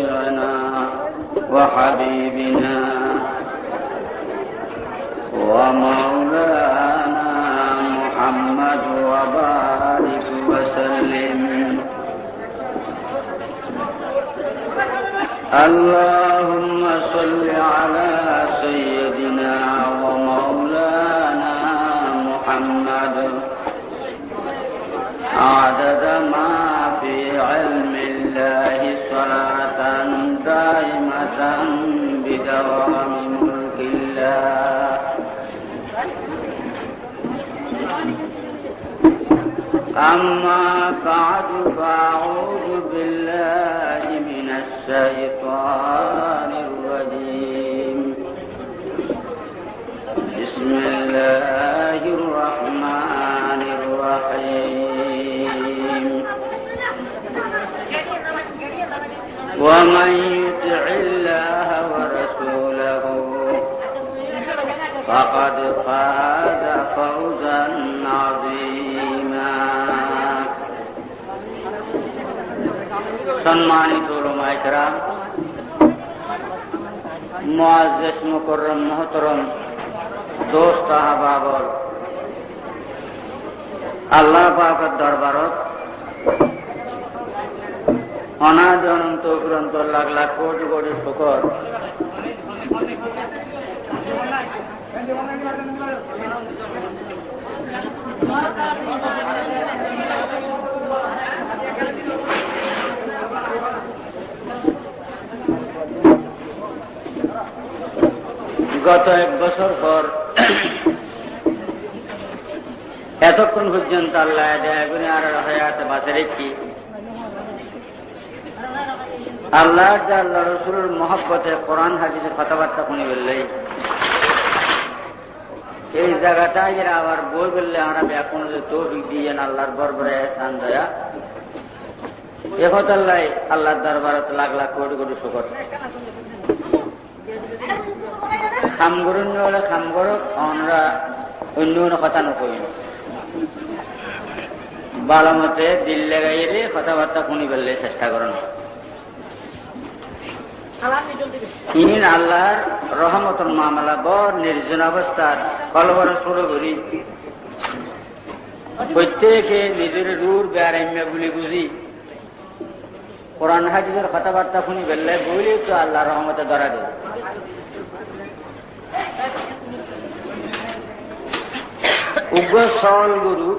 وشفيعنا وحبيبنا ومولانا محمد وبارك وسلم. اللهم صل على سيدنا ومولانا محمد عدد ما في علم الله صلاة دائمة بدوام ملك الله. أما بعد فأعوذ بالله من الشيطان الرجيم. بسم الله الرحمن الرحيم. ومن يطع الله ورسوله فقد فاز فوزا عظيما. সম্মানিত উলামায়ে কেরাম, মুআজ্জিজ মুকররম মুহতারাম দোস্ত আহবাব, আল্লাহ পাকের দরবারত অনাদি অনন্ত অফুরন্ত লাখ লাখ কোটি কোটি শুকর। গত এক বছর পর এতক্ষণ পর্যন্ত আল্লাহ দয়া আর হায়াতে বাঁচে রেখি আল্লাহ আল্লাহ রসুলের মহব্বতে কোরআন হাদিসের কথাবার্তা শুনি বললে এই জায়গাটা এরা আবার বই বললে আমরা এখন তৌফিক দিয়েন আল্লাহর বরবরে এহসান দয়া আল্লাহ আল্লাহর দরবারত লাখ লাখ কোটি কোটি শুকর। খাম করুন হলে খাম করো, আমরা অন্য কোনো কথা নকই ভালো মতে দিল লাগাইলে কথাবার্তা শুনি বললে চেষ্টা করুন। ইন আল্লাহর রহমতের মামলা বড় নির্জন অবস্থার কলবর শুরু করি প্রত্যেকে নিজের রূর বেড়াইমা বলে বুঝি কোরআন হাদিসের কথাবার্তা শুনি বললে বলি তো আল্লাহ রহমতে ধরা দেবে। উগ্র সল গুরু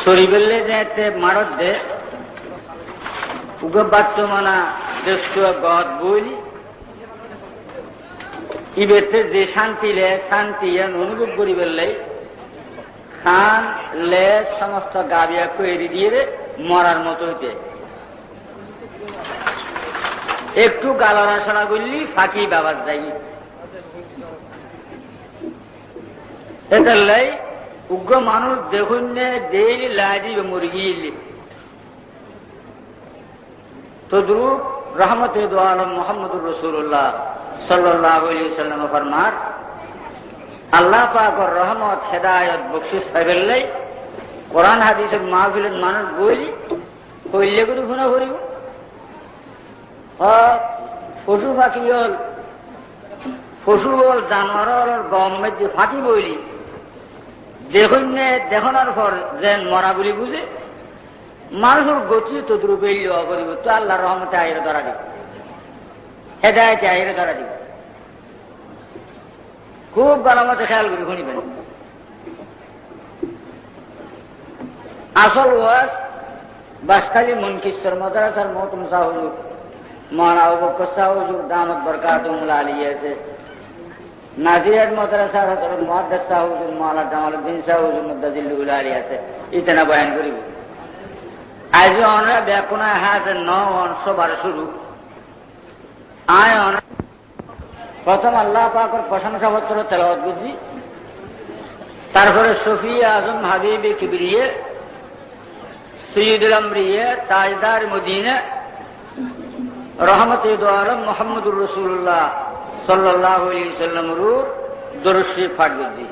সরি বললে যে মারত দে উগ্র বাচ্চ মানা দেশ গদ বই ইবেতে যে শান্তি লে শান্তি অনুভব করি বললে খান লে সমস্ত গাবিয়া কয়েরি দিয়ে মরার মতো হইতে একটু গালরাসনা করলি ফাঁকি বাবার যাই এটাই উগ্র মানুষ দেখুন ডেইলি লাদি মুরগি তদ্রুপ রহমতে দো আলম মোহাম্মদুর রাসূলুল্লাহ সাল্লাল্লাহু আলাইহি ওয়াসাল্লাম ফরমান আল্লাহ পাকের রহমত হেদায়েত বখশিশ পাইবেলাই কোরআন হাদিসের মাহফিলের মানুষ বলি কইলে করে গুনাহ করিব। পশু পাখি হল পশু হল জানোয়ার গম মধ্যে ফাঁকি বইলি দেখুন দেখানোর পর যেন মরা বলি বুঝে মানুষের গতি তদ্রুপ করিব তো আল্লাহ রহমতে আইরে ধরা দিব, হেদায়েতে আইরে ধরা দিব। খুব ভালো মতো খেয়াল করি শুনিবেন। আসল ওয়াজ বাসখালী মুনকিশ্বর মাদ্রাসার মহতম শাহ হুজুর মৌলানা আবু বকর শাহ হুজুর দামত বরকাতুহুল আলিয়াতে নাজিরাত মাদ্রাসার হযরত মুহাদ্দিস শাহ হুজুর মৌলানা জামালউদ্দিন শাহ হুজুর মুদ্দাজিল্লুল আলিয়াতে ইতনা বয়ান করিব। আজ আমরা ব্যাকুনা হাতে 9 সবার শুরু আয় প্রথম আল্লাহ পাকের প্রশংসা পত্র তেলাওয়াত করছি, তারপরে শফিয়ে আজম হাবিবে কিবরিয়ে সৈয়দুল আমরিয়ে তাজদার মদিনা রহমতে দো আলম মুহাম্মদুর রাসূলুল্লাহ সাল্লাল্লাহু আলাইহি ওয়াসাল্লাম রূর দরুদ শরীফ পাঠ করছি।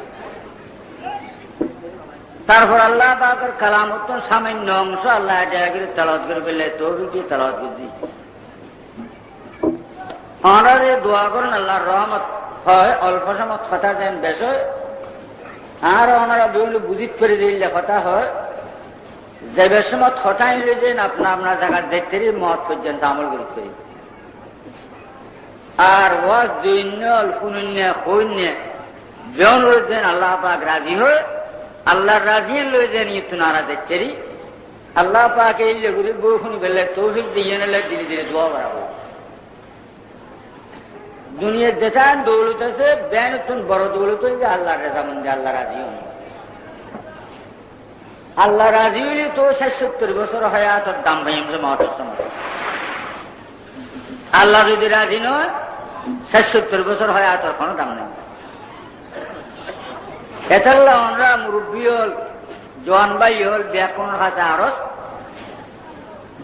তারপর আল্লাহ পাকের কালামতন সামান্য অংশ আল্লাহ জায়গায় তেলাওয়াত করে ফেললে তৌফিক তেলাওয়াত করছি ওনারে দোয়া করেন আল্লাহর রহমত হয় অল্প সময় কথা দেন বেশ হয় আর ওনারা বিভিন্ন বুঝিত করে দিলে কথা হয় যে বেশ সময় কথা নিলে দেন আপনার জায়গায় দেখতে মত পর্যন্ত আমল করতে আর ওয়াজ দৈন্য পুণ্য সৈন্য যেমন রয়েছেন আল্লাহ পাক রাজি হয় আল্লাহর রাজি লয়ে যেন একটু নারা দেখতে আল্লাহ পাক এই লেগুলি বউ শুনি ফেললে তৌফিক দিয়ে নিলে ধীরে ধীরে দোয়া বাড়াবো দুনিয়ার যেটা দৌলত আছে ব্যান বড় দৌলত যে আল্লাহ রেজামন্দি আল্লাহ রাজি হন আল্লাহ রাজি হইলে তো 70 বছর হয় তোর দাম ভাই মহতের সময় আল্লাহ যদি রাজি নয় 70 বছর হয় তোর কোনো দাম নেই এতাল্লাহ আমরা মুরব্বী হল জোয়ান ভাই হল ব্যাকরণের কাছে আরো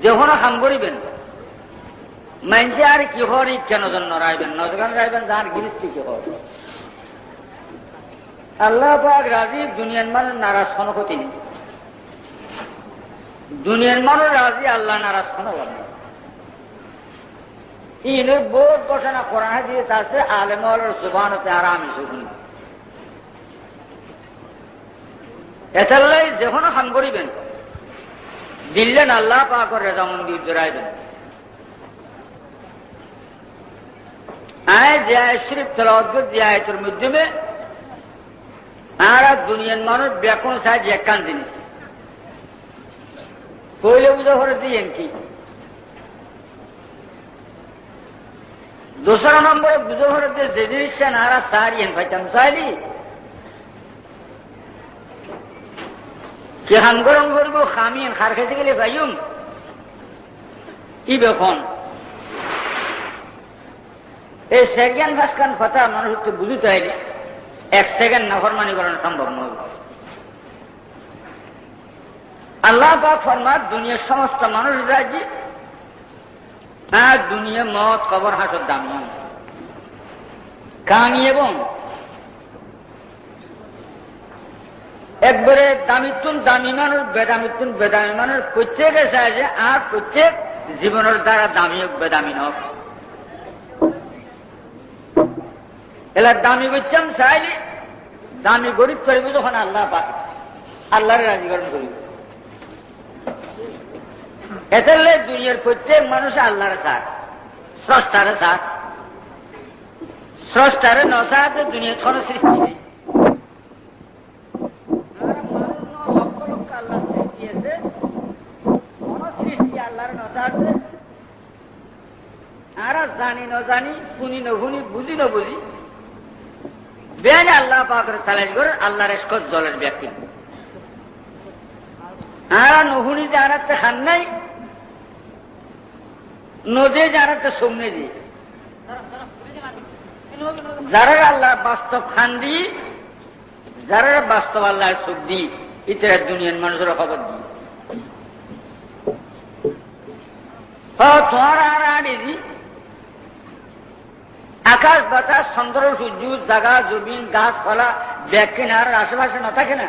যখন কাম করিবেন মানুষে আর কি হর কেন জন্য রাইবেন নজগান রাইবেন যার গিরিস্তি কি হর আল্লাহ পাক রাজি দুনিয়ার মানুষ নারাজ কোনো ক্ষতি নেই দুনিয়ার মানুষ রাজি আল্লাহ নারাজ কোনো বলে ইনের বোধ ঘোষণা করা দিয়ে আছে আলেম সুবান হতে আরাম শুনি এতাল্লাই যখন খান করিবেন দিল্লেন আল্লাহ পাকের রেজামন্দি জোরাইবেন আয় যে শরীফ তেলাওয়াত যে আয়াতের মাধ্যমে আর দুনিয়ার মানুষ ব্যাকরণ সাহায্য একখান জিনিস কইলে বুঝে করে দিয়েন কি দোসরা নম্বরে বুঝে করে দিয়ে যে জিনিসটা নারা সারিয়েন ভাইতাম চাইলি কি হান গরম করব খামিয়েন খার খেতে গেলে ভাইম কি বেখন এই সেকেন্ড ফাঁসখান কথা মানুষ হচ্ছে বুঝতে চাইলে 1 সেকেন্ড নাফরমানি করানো সম্ভব নয় আল্লাহ পাক ফরমাত দুনিয়ার সমস্ত মানুষ রাজি আর দুনিয়া মত কবর হাসর দাম কানি এবং একবারে দামিতুন দামি মানুষ বেদামিতুন বেদামি মানুষ প্রত্যেকে চায় যে আর প্রত্যেক জীবনের দ্বারা দামি হোক বেদামি হোক এলা দামি করছাম চাইলে দামি গরিব করিব যখন আল্লাহ পাক আল্লাহর রাজিকরণ করিব এতে দুনিয়ার প্রত্যেক মানুষ আল্লাহর সাথ স্রষ্টারে সাথ স্রষ্টারে নসাতে দুনিয়ার কোন সৃষ্টি নেই আল্লাহ সৃষ্টি আছে কোন সৃষ্টি আল্লাহর নসাতে আর জানি ন জানি শুনি ন শুনি বুঝি ন বুঝি বেন আল্লাহ পাকের তালাশ করে আল্লাহর এসকত জলের ব্যক্তি আর নহুনি জানাতে খান নাই নদী জানাতে সামনে দিয়ে যারা আল্লাহ বাস্তব খান দিই যারা বাস্তব আল্লাহ সুখ দিই ইতারা দুনিয়ার মানুষের খবর দিই তোমার আর আড়ি আকাশ বাতাস চন্দ্র সূর্য জাগা জমিন গাছপালা ব্যাকিন আর আশেপাশে না থাকে না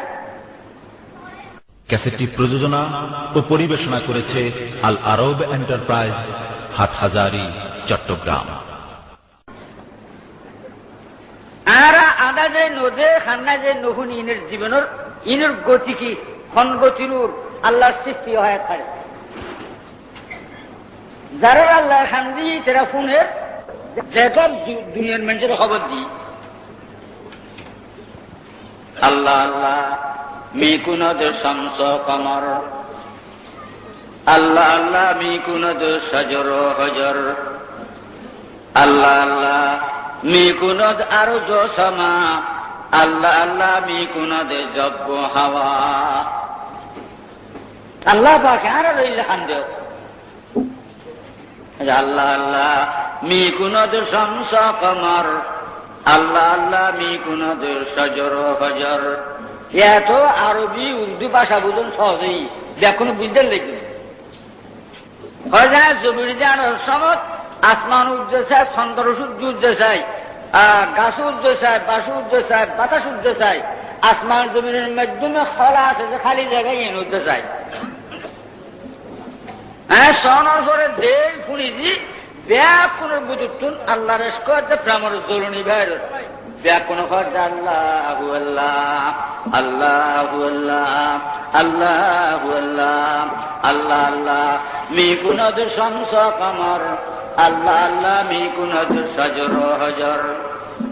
ক্যাসেটটি প্রযোজনা ও পরিবেশনা করেছে আল আরব এন্টারপ্রাইজ, হাটহাজারী, চট্টগ্রাম। আর আদা যে নদে খান্না যে নহুন ইনের জীবনের ইনের গতি কি খন গতির আল্লাহ সৃষ্টি হয় থাকে যারা আল্লাহ খান দিই তারা ফোনের যেসব দুনিয়ার মানুষের খবর দিই আল্লাহ আল্লাহ মিকুনদ শামস কমর আল্লাহ আল্লাহ মিকুনদ সজর হজর আল্লাহ আল্লাহ মিকুনদ আরো জসমা আল্লাহ আল্লাহ মিকুনদ জব্ব হাওয়া আল্লাহ পাকে আর রইলে খান দেও আল্লাহ আল্লাহ মিকুনদ শামস কমর আল্লাহ আল্লাহ মিকুনদ সজর হজর এত আরবি উর্দু ভাষা বুঝুন সহজেই দেখুন বুঝতে লেগে হয় জমির জানার সময় আসমান উঠতে চায় চন্দ্র সূর্য উঠতে চায় গাছ উঠতে চায় বাসু উঠতে চায় বাতাস উঠতে চায় আসমান জমিনের মাধ্যমে খোলা আছে যে খালি জায়গায় এনুতে চাই। হ্যাঁ, শোনার পরে দেখ শুনিছি ব্যাকুণের বুঝুন আল্লাহ রেস করতে প্রামর জরুরি বাইর ব্যাকুণ করতে আল্লাহু আল্লাহ আল্লাহু আল্লাহ আল্লাহু আল্লাহ আল্লাহ আল্লাহ মিকুনদ শমস কমর আল্লাহ আল্লাহ মিকুনদ সজর হজর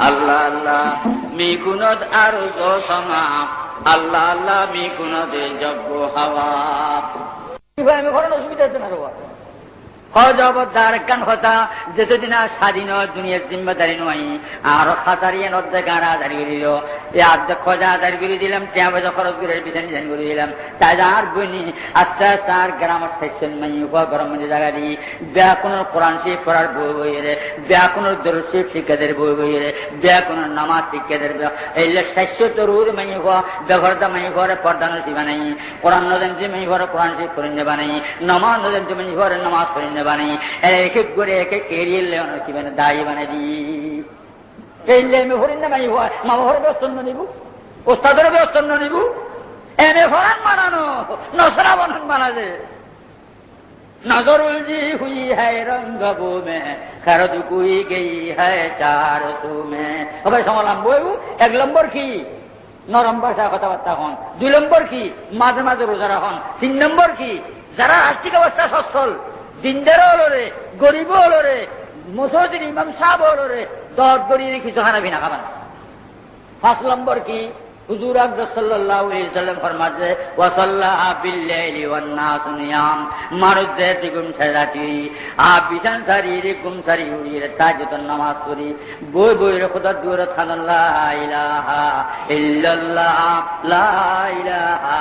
আল্লাহ আল্লাহ মিকুনদ আরজ সমা আল্লাহ আল্লাহ মিকুনদ জব্ব হাওয়া। আমি ঘরের অসুবিধা আছে না রোয়া হজবদার কান কথা যেদিন স্বাধীন দুনিয়ার জিম্মাদারি নয় আর খাতারিয়ে নদ্দে গাঁড়া দাঁড়িয়ে দিল এ আর্ধ খোঁজা দাঁড়িয়ে করে দিলাম চেয়া বাজা খরচ করে বিধান বিধান করে দিলাম তাই আর বইনি আস্তে আস্তে আর গ্রামের সেকশন মাই গরম মধ্যে জায়গা দিই ব্যাকুণের কোরআন শিখ পড়ার বই বইয়েরে ব্যাকুণের দরুদ শিখ শিক্ষাদের বই বইয়েরে ব্যাকুণের নামাজ শিক্ষাদের এলে শস্য তরুর মাই ব্যবহারদা মাই ঘরে পর্দা নদী বানাই কোরআন নদেন যে মাই ঘরে কোরআন শিখ করে বানাই নামাজ নদেন যে মাই ঘরে নামাজ করে বানাই এক এক করে এক এক এরিয়ে কি মানে দায়ী বানাই দিই এই আমি হরিণ মাই মা ঘরে ব্যস্ত নিব ওস্তাদের ব্যস্ত নিব এনে হরান বানানো নসরা বানান বানাবে নজরুল জি হুই হ্যায় রঙ্গবু মে খরদ কুই গই হ্যায় চার মে সবাই সমালাম বইবু 1 নম্বর কি নরম ভাষা কথাবার্তা হন 2 নম্বর কি মাঝে মাঝে রোজা রাখুন 3 নম্বর কি যারা আর্থিক অবস্থা সচ্ছল দিনদার হলো রে গরিব হলো রে মসজিদের ইমাম সাহেব হলো রে দর গড়িয়ে কিছু খানা বিনা খাবেন 5 নম্বর কি হুজুর আকরাম সাল্লাল্লাহু আলাইহি সাল্লাম ফরমাতে ওয়াসাল্লাহা বিল্লাইলি ওয়ান নাস নিয়াম মারুদ্দাতি গুম সারাতি আ বিশান শারীরিক গুম সারি উড়িয়ে তাহাজ্জুদ নামাজ পড়ি বই বই রে খোদা দূর থান লা ইলাহা ইল্লাল্লাহ লা ইলাহা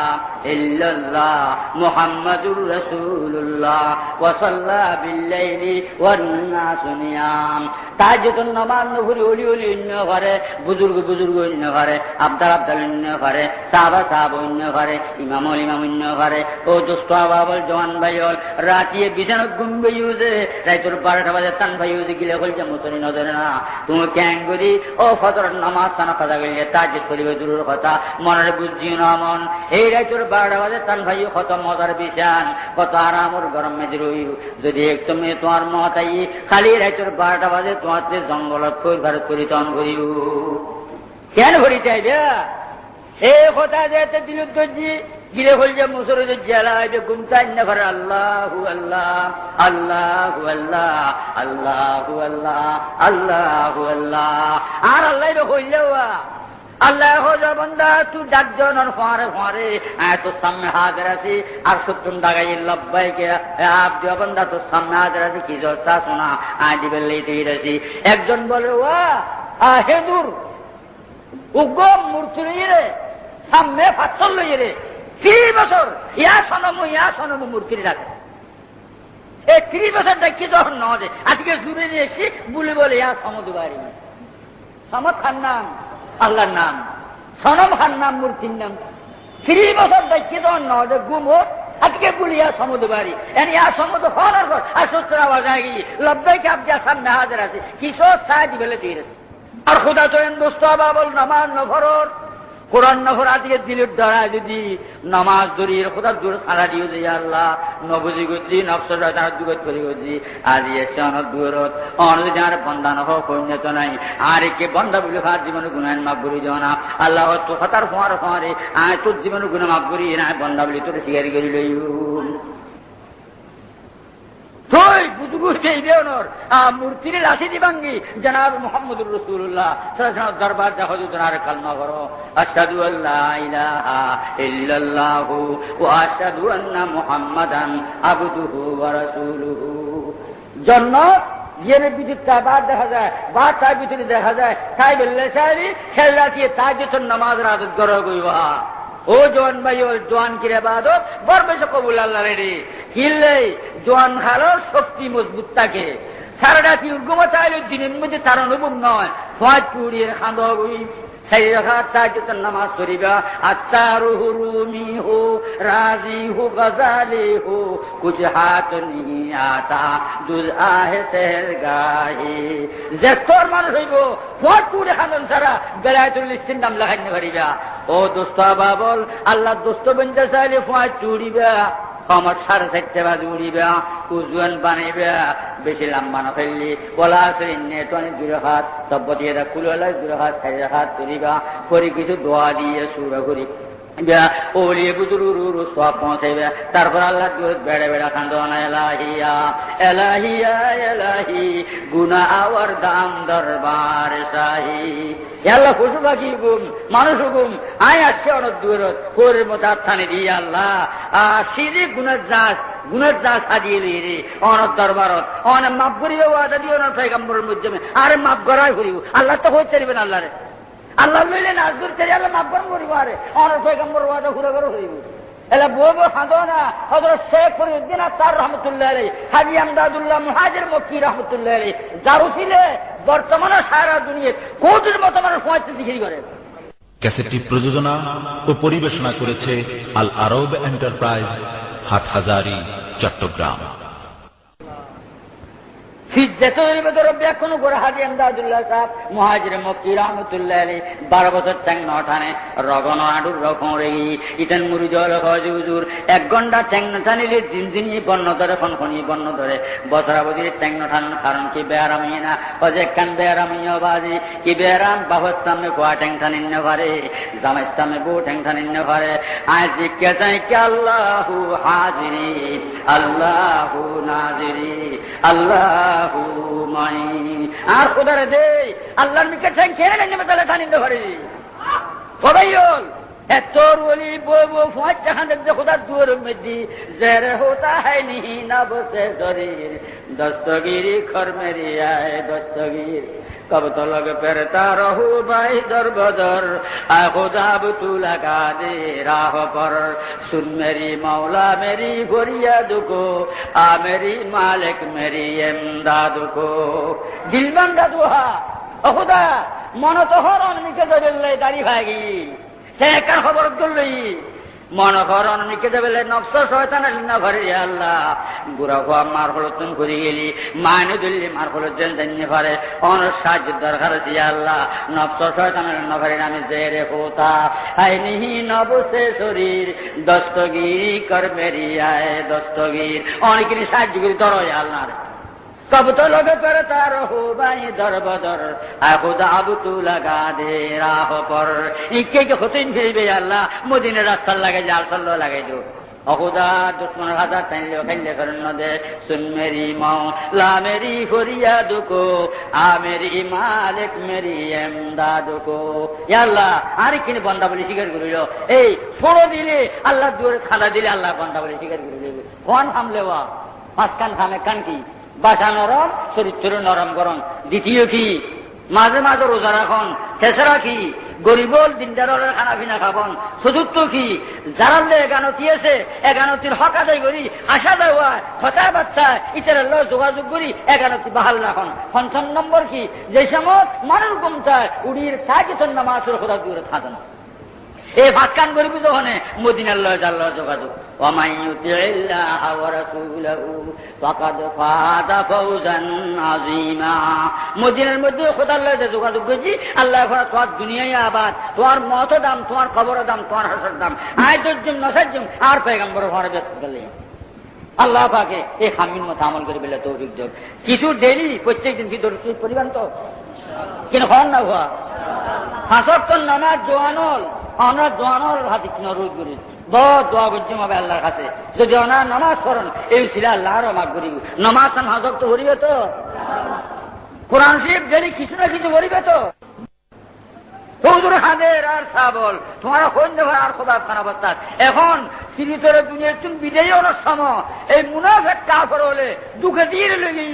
ইল্লাল্লাহ মুহাম্মাদুর রাসূলুল্লাহ ওয়াসাল্লা বিল্লাইলি ওয়ান নাস নিয়াম তাহাজ্জুদ নামাজ নফরি ওলি ওলি অন্য ঘরে বুজুর্গ বুজুর্গ অন্য ঘরে আবদার আবদার অন্য ঘরে সাহাবা সাহাব অন্য ঘরে ইমামল ইমাম অন্য ঘরে ও দোস্ত বাবল জওয়ান ভাইল রাতিয়ে বিছানত ঘুম গইউছে রাইতর 12টা বাজে তান ভাইউছে গিলে হলছে মতনি নজরে না তুমি ক্যাং করি ও ফজর নামাজ সানা কথা গইলে তাহাজ্জুদ করিবে দূরের কথা মনের বুঝিও না মন এই রাইতর 12টা বাজে তান ভাইও কত মজার বিছান কত আরামর গরম মেদি রইউ যদি একদমে তোমার মতাই খালি রাইতর 12টা বাজে তোমাতে জঙ্গলত কই ভারত পরিতন করিউ কেন ভরি চাইবে এ কথা যেতে দিল দর্জি গিলে হলছে মুসরে জেলা যে গুমতাই না ঘরে আল্লাহু আল্লাহ আল্লাহু আল্লাহ আল্লাহু আল্লাহ আল্লাহু আল্লাহ আর আল্লাহ হইলেও আল্লাহ হজা বন্দা তুই ডাকজন আর ফাঁড়ে ফাঁড়ে তোর সামনে হাজার আছি আর সত্তর দাগাই লব্বাইকে আপ দিও বন্দা তোর সামনে হাজার আছি কি জোরটা শোনা দিবে লেতেই আছি একজন বলে ওয়া হেদুর উগম মূর্তি রে সামনে পাথর লইয়ে রে 30 বছর ইয়া সনম মূর্তির ডাকে এই 30 বছর দেখি যখন ন দে আজকে জুড়ে নিয়ে এসি বলে বলে ইয়া সমদুবারি সমদ খান নাম আল্লাহর নাম সনম খান নাম মূর্তির নাম 30 বছর দেখি যখন ন দে গুমো আজকে বলি ইয়া সমদুবারি এন ইয়া সমদ হওয়ার পর আর সত্তর আওয়াজ আগে গিয়ে লব্বাইকে আপ যা সামনে হাজার আছে কিশোর সাহায্য বেলে তুই আর খোদা চয়েন দোস্ত বাবল নামাজ নফরর কোরআন নফর আজকে দিলের দ্বারা যদি নামাজ ধরিয়ে খোদার দূর সারা দিও যে আল্লাহ নবজি গতি নফসর তার দুগত করে গজি আজ এসে অনেক দূরত অনেক যার বন্দা নহ পরিণত নাই আর একে বন্দা বলে খার জীবন গুণায়ন মাফ করি যাও না আল্লাহ তো হতার ফোঁয়ার ফোঁয়ারে আয় তোর জীবন গুণা মাফ করি না বন্দা বলি তোর শিকারি করি লই মূর্তির লাঠি দিবাঙ্গি জনাব মুহাম্মদুর রাসূলুল্লাহ দরবার দেখো জনার কালমা করো আশহাদু আল্লা ইলাহা ইল্লাল্লাহু ওয়া আশহাদু আন্না মুহাম্মাদান আবদুহু ওয়া রাসূলুহু জন্য ইয়ের বিদ্যুৎ বাদ দেখা যায় বা তার ভিতরে দেখা যায় তাই বললে সারি খেলাটি তাহাজ্জুদ নামাজ রাত গড় গইবা ও জোয়ান ভাই ও জোয়ান কিরে বাদত বড় বেশি কবুল আল্লাহ রে কিনলে জোয়ান খালো শক্তি মজবুত থাকে সারাটা কি উর্গমা চাইলে দিনের মধ্যে তার অনুভব নয় ফাঁচ পুড়িয়ে খাঁদ সেই রাখা তাহাজ্জুদ নামাজ পড়িবা আচ্ছা রুহুরুমি হো রাজি হো গজালি হো কুছ হাত নি আতা দুল আহে সের গায়ে যে তোর মানুষ হইব ফাঁচ পুড়ে খান্দন সারা বেলায়তুল ইস্তিন নাম লাগাইতে পারিবা ও দোস্ত বাবল আল্লাহ দোস্ত বন্ধা চাইলে ফুয়ায় চুড়িবা আমার 4:30 বাজে উড়িবা উজুয়ান বানাইবা বেশি লম্বা না ফেললি বলা আছে নেটনে 2 হাত তব্বতিরা কুললা 2 হাত 4 হাত করিবা করে কিছু দোয়া দিয়ে সুরা করি ওলিয়ে বুজুরু সব পৌঁছাইবে তারপর আল্লাহ বেড়ে বেড়া খান্দন এলাহিয়া এলাহিয়া এলাহি গুনা আওয়ার দাম দরবার শাহী আল্লাহ পশু পাখি গুম মানুষ গুম আয় আসছে অনেক দূরত কোরের মতো আত্মানি দিয়ে আল্লাহ সিঁড়ি গুণের জাঁচ সাজিয়ে দিয়ে রে অনেক দরবারত অনেক মাপ করিবে ওয়াদা দিয়ে অনেক পয়গম্বরের মাধ্যমে আরে মাপ করাই করিব আল্লাহ তো হয়ে চাইবেন আল্লাহ রে আল্লাহ লইলে নাচ করতে আল্লাহ মাপ করিব আরে অনেক পয়গম্বর ওয়াদা ঘুরে ঘুরে হইব এলা বউ খাঁদো না হযরত শেখ ফরিউদ্দিন আত্তার রহমতুল্লাহ আলাইহি হাজী আমদাদুল্লাহ মুহাজির মক্কি রহমতুল্লাহ আলাইহি যার উসিলে বর্তমানে সারা দুনিয়ায় কোটির মতো মানুষ পৌঁছতে জিকির করে। ক্যাসেটটি প্রযোজনা ও পরিবেশনা করেছে আল আরব এন্টারপ্রাইজ, হাটহাজারী, চট্টগ্রাম। এখনো করে হাজী আমদাদুল্লাহ সাহেব মুহাজির মক্কি রহমতুল্লাহ আলাইহি 12 বছর ট্যাং নটানে রগন আডুর রকম রেগি ইতেন মুরিজল হজুর 1 ঘন্টা ট্যাং টানিলে দিন বন্য ধরে ফনফনি বন্য ধরে বছরাবধির ট্যাং নটান কারণ কি বেয়ারামি না হজে কান বেয়ারামি বাজি কি বেয়ারাম বাবার সামনে কোয়া ট্যাং টানিন না পারে জামাইয়ের সামনে বউ ট্যাং টানিন না পারে আজ কে চাই কি আল্লাহু হাজিরি আল্লাহু নাজিরি আল্লাহ আর খোদারে দে আল্লাহর মিকে ঠ্যাং খেয়ে নেমে তাহলে টানিন পারি সবাই তোর বলি বউ ফুয়ার জাহান দেখতে খোদার দুয়ার মধ্যে জেরে হোতা হয় নিহি না বসে শরীর দস্তগিরি খর মেরি আয় দস্তগির কব তো লগ পেরতা রহু ভাই দর বদর খুদাব তু লাগা দে রাহ পর সুন মেরি মৌলা মেরি ফরিয়াদ কো আ মেরি মালিক মেরি এমদাদ কো দিলবান্দা দুহা ও খুদা মন তো হরণ নিকে জলে দাড়ি ভাগি সেকার খবর তুললি মনে করন নিকে দেবে নফস শয়তান না ঘরে আল্লাহ বুড়া খোয়া মার হলো তুমি ঘুরে গেলি মাইনে দিল্লি মার হলো জেন জানিয়ে পারে অনেক সাহায্য দরকার দিয়ে আল্লাহ নফস শয়তানের নগরে আমি জেরে হোতা হাই নিহি নবসে শরীর দস্তগিরি কর মেরি আয় দস্তগির অনেকেরই সাহায্য করি ধরো আল্লাহ কব তো লগে পেরতা রহু ভাই দর বদর খুদা আবু তু লাগা দে রাহ পর ইকে হতেন ফিরবে আল্লাহ মদিনের রাস্তার লাগাই জাল সল্লো লাগাই দো অহুদা দুশ্মন হাজার টাইলে খাইলে করেন দে সুন মেরি মাও লা মেরি ফরিয়াদ কো আ মেরি মালিক মেরি এমদাদ কো আল্লাহ আর কিনে বন্দা বলি স্বীকার করিল এই ছোড়ো দিলে আল্লাহ দুয়ারে খাদা দিলে আল্লাহ বন্দা বলি স্বীকার করিল কোন খামলে ওয়া মাঝখান খামে কান কি বাসা নরম চরিত্র নরম গরম দ্বিতীয় কি মাঝে মাঝে রোজা রাখন তেসরা কি গরিবল দিনদারের খানা পিনা খাবন চতুর্থ কি যারা এগানতি আছে এগানতির হক আদায় করি আশা দেওয়া কথা বাচ্চা ইতার যোগাযোগ করি এগানতি বাহাল রাখন ৫৫ নম্বর কি যে সময় মানুষ কমতায় উড়ির সাকিতন নামাজের খোদা দূরে থাকেন এই ভাতকান গরিব যখন মদিনার লয় যার লয় যোগাযোগ মদিনার মধ্যে খোদার লয় যোগাযোগ করছি আল্লাহ তোমার দুনিয়ায় আবাদ তোমার মত দাম তোমার খবরের দাম তোমার হাসর দাম আয়তর্জম নসার্জম আর পেগম্বর ঘরে ব্যস্ত গেলে আল্লাহ পাকে এই খামির মতো আমল করে বেলে তৌফিক যোগ কিছু ডেলি প্রত্যেক দিন কি দরুদ পরিমাণ তো কিন্তু হন না হওয়া হাসর তো নামাজ জোয়ানল আমরা জোয়ানোর হাতে কিনা রোজ করি বহুত দোয়া করছিম হবে আল্লাহর কাছে যদি ওনার নামাজ পড়েন এই ছিল আল্লাহরও মাগ করিব নামাজ হাজক তো করিবে তো কোরআন শরীফ যদি কিছু না কিছু করিবে তো হুজুর হাদের আর সাবল তোমার কোন দেবার আর খোদা খান অবস্থা এখন সিরিতরে দুনিয়া তুমি বিজয়ী অনেক সময় এই মুনাফেক কাফর হলে দুঃখে দিয়ে লেগে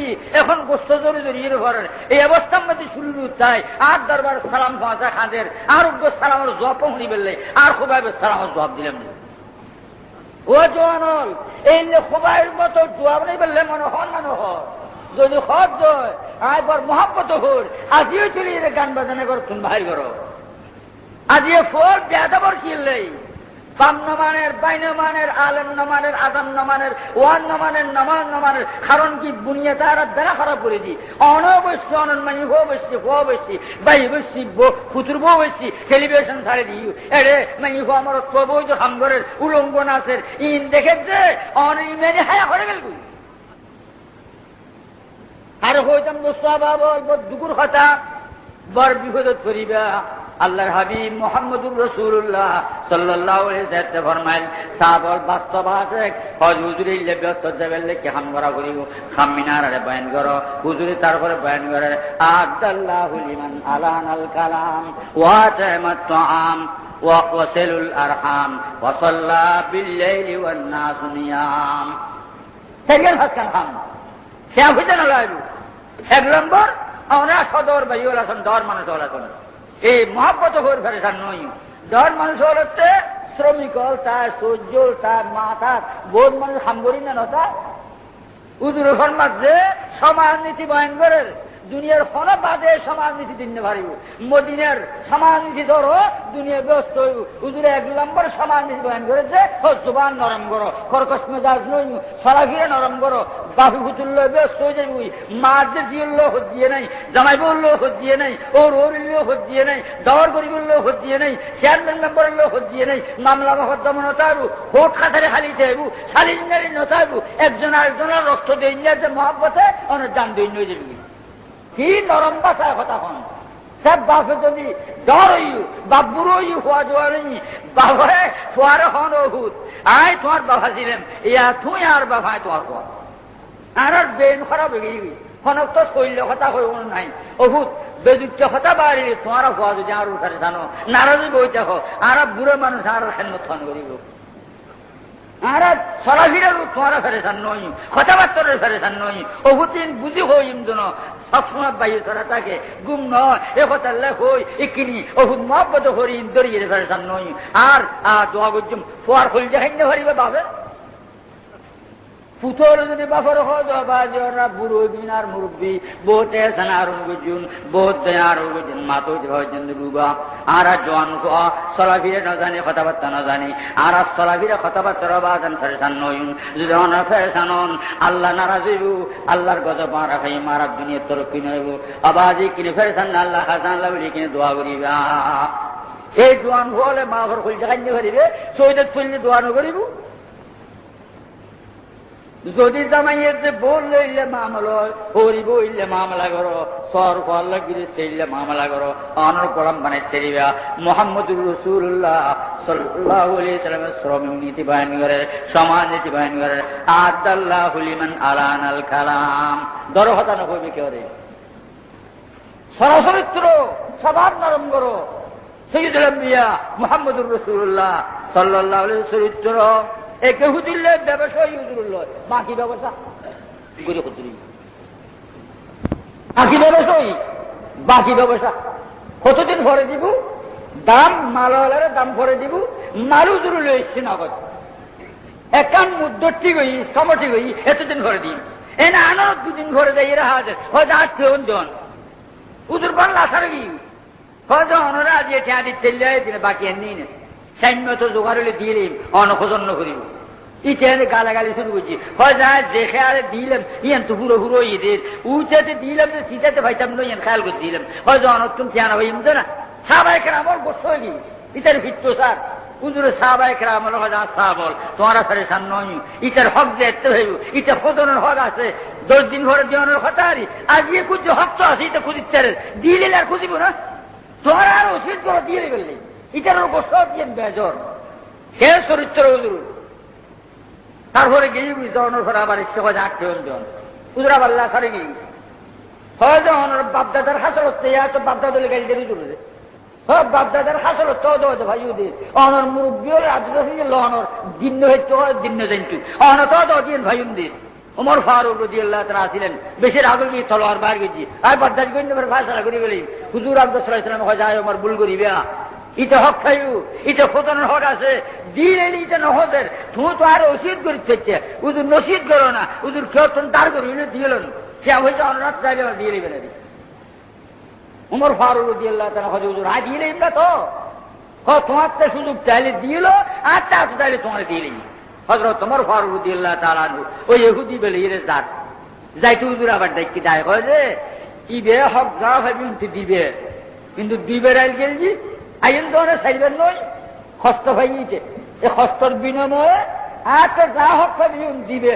এখন গোস্ত জোরে জড়িয়ে করেন এই অবস্থার মধ্যে শুরু চাই আর দরবার সালাম পৌঁছা খাঁদের আর উগ্র সালামের জব পৌঁছি বেললে আর খোবাইবে সালামের জবাব দিলেন ও জোয়ানল এই খোবাইয়ের মতো জবাব নেই বললে মনে হন না হয় যদি হজ হয় আয় বর মহাব্বত হর আজিও চলে গান বাজানা কর তুমি বাহির করো আজিয়ে ফোর বেদাবর কিনলেই পাম নমানের, বাইন মানের, আলেম নমানের, আদাম নমানের, ওয়ান নমানের, নামান নমানের, কারণ কি বুনিয়া তারা দ্বারা খারাপ করে দিই। অনবশ্য অনন্মানি হো বসছি, হো বসছি, বাই বসছি, ফুতুর বউ বসছি, টেলিভিশন ছাড়ে দিই। এরে মানি হো আমার বৈধ হামগরের উলঙ্গ নাচের ইন দেখে যে অনিমেনে হায়া করে গেল। আর হইতাম দুপুর কথা বর বিপদত করিবা। আল্লাহর হাবিব মুহাম্মদুর রাসূলুল্লাহ সাল্লাল্লাহু আলাইহি ওয়াসাল্লাম ফরমাইল সাহাবাল বাস্তব আছে হুজুর ইল্লে ব্যস্ত যাবেলে কি হাম করা করিব খামিনারে বয়ান করো হুজুরে তারপরে বয়ান করে আদাল্লাহু লিমান আলানাল কালাম ওয়া তামাত তাআম ওয়া ওয়াসালুল আরহাম ওয়া সাল্লা বিল লাইলি ওয়ান নাস নিয়াম। সেকেন্ড হাসকান হাম সে হইতে না লাইব। এক নম্বর আমরা সদর বাইউল হাসান দর মানুষ হলাছেন এই মহাব্বত হয়ে ফেরেছেন নই। দর মানুষ হচ্ছে শ্রমিক হল তার সূর্য তার মাথা বোধ মানুষ হামগরি না নতা উদুর ফরমাত যে সমাজনীতি ভয়ঙ্করের দুনিয়ার হন বাদে সমাজনীতি দিন পারিব মদিনার সমাজনীতি ধরো দুনিয়া ব্যস্ত হইব। উদুরে এক নম্বর সমাজনীতি বয়ান করেছে জোবান নরম করো, কর্কশ মেজাজ নই, সরাফিরে নরম করো, বাপি ফুতুল্য ব্যস্ত হয়ে যাবি। মাঝে দিয়েও হত দিয়ে নাই, জামাই বললেও হত দিয়ে নাই, ওর ওরলেও হত দিয়ে নাই, দর গরিবলেও হত দিয়ে নাই, চেয়ারম্যান মেম্বারেরলেও হত দিয়ে নাই, মামলা মকদ্দমা নতাইবু, ভোট খাতারে খালি চাইবু, শালিনারি নতাইবু, একজন আরেকজনের রক্ত দিয়ে যে মহাব্বতে অনেক দান দিয়ে নিয়ে যাবি। কি নরম বাসায় কথা হন সব বাপে যদি ডর হইউ বাবুর হইউ হওয়া জোয়া নেই বাবারে তোয়ারে হন অভূত আয় তোমার বাবা ছিলেন ইয়া তুই আর বাবায় তোমার হওয়া আর বেন খারাপ হয়ে গেবি হনক তো শৈল্য কথা হইব নাই অভূত বেদুচ্চ কথা বাড়ি তোমার হওয়া যদি আর উঠারে জানো নারাজি বইতে হো আর বুড়ো মানুষ আর খেন্নথন করিব আর সরাফিরের তোমার ফেরেছান নই কথাবার্তার ফেরেছান নই অভূতিন বুঝি হইম যেন সবসময় বাইরে ছড়া থাকে গুম নয় এ কথা হই একিনি অভূত মহব্বত করি দরিয়ে ফেরেছান নই। আর দোয়া করছুম ফোয়ার খোল যাই না হরিবে বাপে পুতর যদি বাপর হওয়া বুড়ো দিন আর মুরব্বী বহুতে সানারুন গুজুন বহুত দেয়ারও গুজুন মাতো হয়েছেন রুবা আর জোয়ান সলাফিরে না জানি কথাবার্তা না জানি আর সলাফিরে কথাবার্তা বাজান ফেরেছান নইন যদি অনা ফেরেছান আল্লাহ নারাজ হইব আল্লাহর গজব মারা খাই মারার দুনিয়ার তরফি নইব আবাজি কিনে ফেরেছান না আল্লাহ হাসান লাভলি কিনে দোয়া করিবা। এই জোয়ান হলে মা ঘর খুলতে খাইতে পারিবে সৈয়দ খুললে দোয়া নকরিব। যদি জামাইয়ের যে বললে ইল্লে মামলা হরিব ইল্লে মামলা করো সর ফল্লা গিরিস্তে ইল্লে মামলা করো অনর গরম মানে তেরিবা মুহাম্মদুর রাসূলুল্লাহ সাল্লাল্লাহু আলাইহি ওয়াসাল্লামের শ্রমিক নীতি বয়ান করে সমাজ নীতি বয়ান করে আদাল্লাহু লিমান আলানাল কালাম দরহতা না কইবে কেউ রে সরাসরিত্র সবার নরম করো সাইয়্যিদুল আম্বিয়া মুহাম্মদুর রাসূলুল্লাহ সাল্লাল্লাহু আলাইহি ওয়াসাল্লাম একে হুদিল্লে ব্যবসায়ী হুজুরুল্লাহ বাকি ব্যবসা করে হুজুরি বাকি ব্যবসায়ী বাকি ব্যবসা কতদিন ভরে দিব দাম মালওয়ালারে দাম ভরে দিব মাল হুজুরুল এসছি নগদ একান মুদ্দটি গই সমটি গই এতদিন ভরে দিই এনে আনো দুদিন ভরে দেয় এরা হাজার হয়তো 8 জন হুজুর বাংলা সারে গিয়ে হয়তো অনরা আজ ঠেয়া দিতে দিনে বাকি এমনি না সাইন্য তো জোগাড় হলে দিলেন অনখজন্য করিব ইচ্ছে গালাগালি শুরু করছি হয় যা দেখে আরে দিলাম ইয়ান তো পুরো পুরো ঈদের উচাতে দিলাম যে সিটাতে ভাইতাম নই ইয়ান খেয়াল করে দিলাম হয়তো অনক্ষণ খেয়ানা হইম তো না সাহাবায়ে কেরামর গোসল হয়ে গিয়ে ইটার ফিরতো স্যার হুজুরে সাহাবায়ে কেরামর হয় সাহাবল তোমারা ফেরেশান নই ইটার হক যে এত হইব ইটা ফদনের হক আছে 10 দিন ভরে দেওয়ানোর কথা আরি আজ ইয়ে খুঁজছে হক তো আছে এটা খুঁজিচ্ছে দিলে আর খুঁজিব না তোমার আর ওষুধ করে দিয়ে গেলে এটার গোসল দিয়ে বেজর সে চরিত্র হুজুর তারপরে গিয়ে জনের ঘরে আবার ইচ্ছে হয় 8 জন হুজুর আবার সারে গিয়ে হয়তো বাপদাদার হাসল হচ্ছে তো বাপদাদা গাড়ি দিয়ে হুজুরে সব বাপদাদার হাসল হচ্ছে তো ভাই ওদের অনর মুরব্বী হলে লহনর দিন হইতে হয় দিন জানতু অন তো দিন ভাই উন্দির ওমর ফারুক রাদিয়াল্লাহু তাআলা ছিলেন বেশির আগে গিয়ে তলোয়ার বার গেছি আর বারদাস গইন না ফায়সালা করি গেলি হুজুর আব্দুল সাল্লাল্লাহু আলাইহি ওয়াসাল্লাম হয় যায় ওমর ভুল করিবা ইটা হক খাইউ ইটা ফতনের হক আছে দিন এলি ইটা নহদের তুই তো আর ওসিয়ত করি থেকে হুজুর নসিহত করো না হুজুর কেউ তো দাঁড় করি দিলেন সে হইছে অনুরোধ চাইলে দিয়ে নেবে না ওমর ফারুক রাদিয়াল্লাহু তাআলা হয় হুজুর আজ দিলেন না তো তোমার তো সুযোগ চাইলে দিল আর চাষ চাইলে তোমার দিলেই। হযরত ওমর ফারুক রাদিয়াল্লাহু তাআলা আনহু ওই ইহুদি বলে এর জাত যাইতে হুজুর আবার দেখি যায় হয় যে ইবে হক যা হবে দিবে, কিন্তু দিবে রাইল গেলজি আইন তো সাইবেন নয় কষ্ট হয়ে গিয়েছে। এই কষ্টর বিনিময়ে আর তো যা হক হবে দিবে,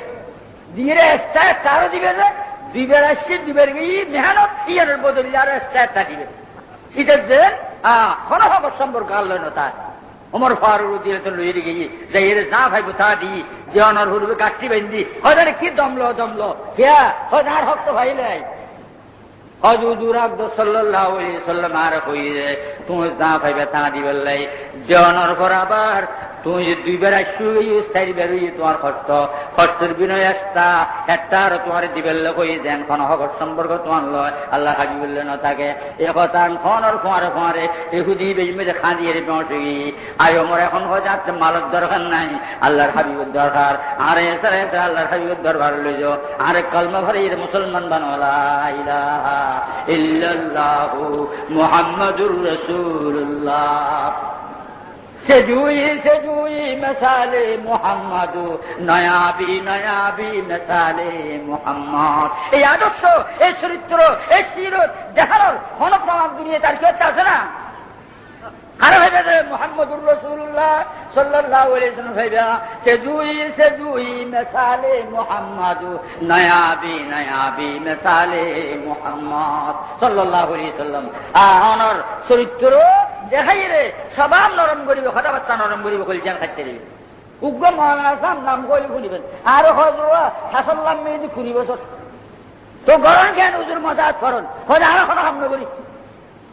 দিয়ে এক্সট্রা তারও দিবে যে দিবের আসছে দিবের গিয়ে মেহনত ইয়ার বদলি আর এক্সট্রা দিবে। এটা যে কোনো হক সম্পর্ক আল্লাহ না তার ওমর ফারুক রাদিয়াল্লাহু তাআলা লইয়ে গিয়ে যে এর যা ভাইব তা দি যে অনার হুরবে কাটছি বেন্দি হদারে কি দমলো কিয়া হদার হক তো ভাইলাই হযরত আকবর সাল্লাল্লাহু আলাইহি ওয়াসাল্লাম আর কইরে তুমি যা ভাইবে তা দিবেলাই যে অনার পর আবার তুমি যে দুইবার আসুই চারিবার তোমার কষ্টের বিনয় একটা আর তোমার দিবেল্লে কই দেন কোন হক সম্পর্ক তোমার লয় আল্লাহ হাবিবুল্লাহ না থাকে এ কথা খন আর ফোয়ারে এহুদি বেজমে খাঁ দিয়ে পৌঁছে গিয়ে আয় ওমর এখন হয়তো আপনি মালের দরকার নাই আল্লাহর হাবিবের দরকার। আরে এছাড়া আল্লাহর হাবিবের দরবার লইজ আরে কলমা ভরে মুসলমান বানোলা ইলাহা ইল্লাল্লাহু মুহাম্মাদুর রাসূলুল্লাহ। সেজুই মেসালে মোহাম্মদ নয়াবি মেসালে মোহাম্মদ। এই আদর্শ, এই চরিত্র, এই সিরত দেখানোর কোন প্রমাণ দুনিয়া তার কেউ আছে না। আরে ভাইবে যে মুহাম্মদুর রাসূলুল্লাহ সাল্লাল্লাহু আলাইহি ওয়াসাল্লাম ভাইবা সেজুই মেসালে মোহাম্মদ নয়াবি মেসালে মোহাম্মদ সাল্লাল্লাহু আলাইহি ওয়াসাল্লাম। আনার চরিত্র দেখাই রে স্বভাব নরম করিবে, কথাবার্তা নরম করিবে, কলিজান খাইতে দিবে। উগ্র মহারানা সাহেব নাম কইলে শুনিবেন আর শাসন লাম্মি যদি 20 বছর তো গরম কেন হুজুর মজাত করেন হয়তো আরো কোনো কাম করি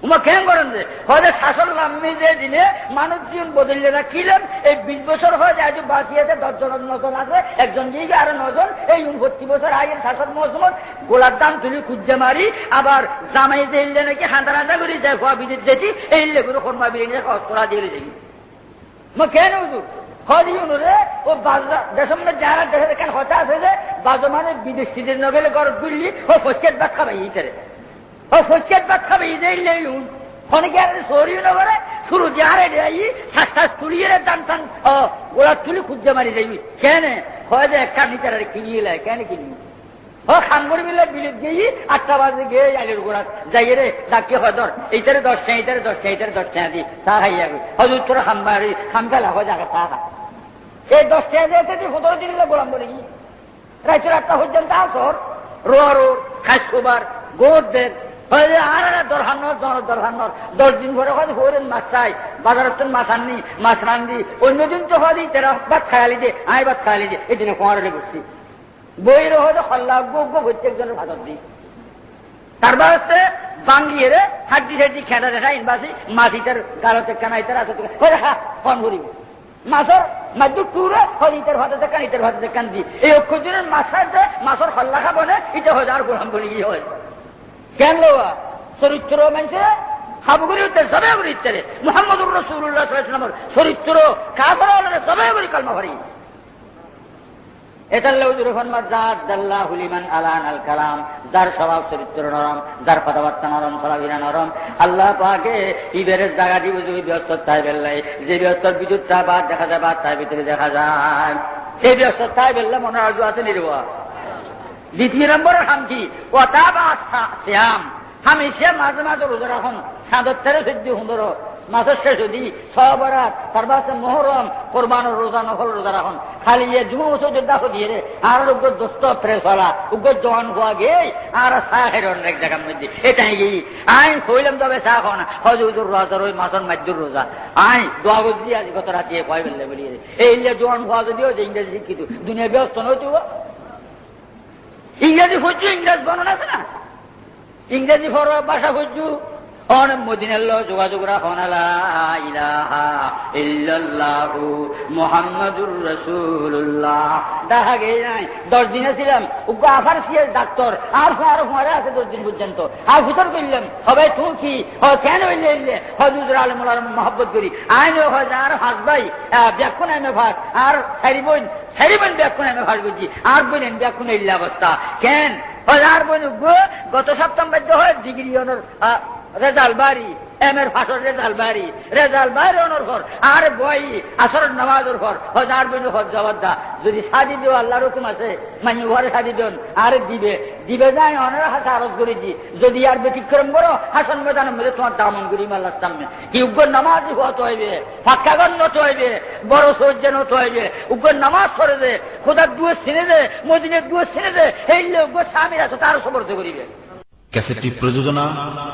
উমা কেন করেন যে হয়তো শাসন লাম্মি যে দিনে মানুষ জীবন বদলে রাখিলেন এই 20 বছর হয়ে যায় বাঁচিয়েছে 10 জন 9 জন আছে, একজন দিয়ে আরো 9 জন এই 29 বছর আগের শাসন মৌসুমত গোলার দাম তুলি খুঁজে মারি আবার জামাই যে এলে নাকি হাঁটা করি যায় হওয়া বিদ্যুৎ যেটি এই লেগুলো কর্মা বিরিয়ে করা দিয়ে যাই মা কেন হুজুর হরে ও দেশের মধ্যে যারা দেশের এখানে হতা আছে যে বাজো মানে বিদেশিদের নগেলে গরজ বুঝলি ও ফসকেট ভাত খাবে ইটারে ও ফসকেট ভাত খাবে ইটাই লেউন অনেকে আর সরিও না বলে শুরু যারে যাই শ্বাস তুলিয়ে দান টান ওরা তুলি খুঁজে মারি যাইবি কেন হয় যে একটা নিচার কিনিয়ে লাই কেন কিনবি ও খানগড়ি মিলে বিলেত গিয়ে 8টা বাজে গিয়ে আইলের গোড়া যাই রে ডাকে হয় ধর এইটারে 10 টাকা এইটারে 10 টাকা এইটারে 10 টাকা দিই তা খাই যাবে হয়তো তোরা খামখালা হয় জায়গা তা খা এই 10 টাকা দিয়ে 17 দিন গোলাম বলে গিয়ে রাইতের 8টা পর্যন্ত আসর রো খাস খোবার গোদ দেন আর দরহান্নর 10 দিন পরে হয় হরেন মাছ চাই বাজারত মাছ আননি মাছ রান্দি অন্যদিন তো হয় তেরা ভাত খায়ালি দে আই ভাত খায়ালি দে এই দিনে কোয়ারে বসছি বইয়ের হয়তো হল্লা গোগ্য প্রত্যেকজনের ভাতর দিই তার বাসে বাঙ্গিয়ে রে হাড্ডি খেঁটা দেখা ইনবাসি মাটিটার গালতে কানাইটার আছে ফোন করিব মাছর মাছ টুরে হইটার ভাতে কান ইটার ভাতে কান দি এই অক্ষজনের মাছের যে মাছের হল্লা খাবো না এটা হয় আর গোলাম বলি গিয়ে হয় কেন চরিত্র মানছে হাবুগুড়ি উত্তর সবাই করে ইত্যারে মুহাম্মদুর রাসূলুল্লাহ সাল্লাল্লাহু আলাইহি ওয়াসাল্লামের চরিত্র কাফের হলে সবাই করে কালমা ভরি যার স্বভাব চরিত্র নরম, যার কথাবার্তা নরম, চলাফেরা নরম, আল্লাহ পাকে ইবেরের জায়গাটি বুঝবি ব্যস্ত তাই বেল্লাই যে ব্যস্তর বিদ্যুৎটা বাদ দেখা যায় বাদ তার ভিতরে দেখা যায় সেই ব্যস্ত তাই বেললে মনে আর্য আছে নির্বা। 2 নম্বরের হাম কি কথা বা শ্যাম আমি সে মাঝে মাঝে রোজা রাখুন 7 সুন্দর মাসের শেষ যদি সবরাত তার বাসে মোহরম কোরবানোর রোজা নকল রোজা রাখুন খালি যুব বছর দেখো দিয়ে রে আর উগ্র দোস্ত প্রেস হলা উগ্র জওয়ান হওয়া গিয়ে আর চাহ খেয়ে অনেক জায়গার মধ্যে এটাই গিয়ে আইন কইলাম তবে চাহ খাও না হজুর রোজার ওই মাসের মাধ্যর রোজা আই দোয়া বুঝলি আজ কত রাতিয়ে কয় বেললে বলিয়ে এই জওয়ান হওয়া যদিও যে ইংরেজি শিক্ষিত দুনিয়া ব্যস্ত নয় ইংরেজি খুঁজছু ইংরেজ বর্ণনা আছে না ইংরেজি ভাষা খুঁজছু অনেক মদিনার যোগাযোগ রাখুন ইলাহা ইল্লাল্লাহু মুহাম্মাদুর রাসূলুল্লাহ দেখা গে নাই 10 দিনে ছিলাম উগ্র আফার সিয়ার ডাক্তার আর ফুয়ারে আছে 10 দিন পর্যন্ত আর ভিতর করলাম সবাই তুই কি কেন হইলে হজুর আলমুল আলম মহব্বত করি আইন হয় আর হাস ভাই ব্যাকুন আইনে ভাত আর সারি বোন ব্যাকুন আইনে ভাত করছি আর বললেন ব্যাকুন ইল্লা অবস্থা কেন আর বোন গত সপ্তাহ বাধ্য হয় ডিগ্রি রেজাল বাড়ি এমের ফাঁসর রেজাল বাড়ি রেজাল বাইরে অনর ঘর আর বই আসর নামাজের ঘর হজার বিনু হজ জবাব দা যদি সাদি দিও আল্লাহর হুকুম আছে মানে ঘরে সাদি দিন আর দিবে দিবে যায় অনেক হাতে আরজ করে দি যদি আর ব্যতিক্রম করো হাসন ময়দানের মধ্যে তোমার দামন করিম আল্লাহর সামনে কি উগ্র নামাজ হতে হইবে ফাঁকাগন নত হইবে বড় সহ্য নত হইবে উগ্র নামাজ করে দে খোদার দুয়ে ছিনে দে মদিনের দুয়ে ছিনে দে এই উগ্র স্বামীর আছে তারও সমর্থ করিবে। ক্যাসেটটি প্রযোজনা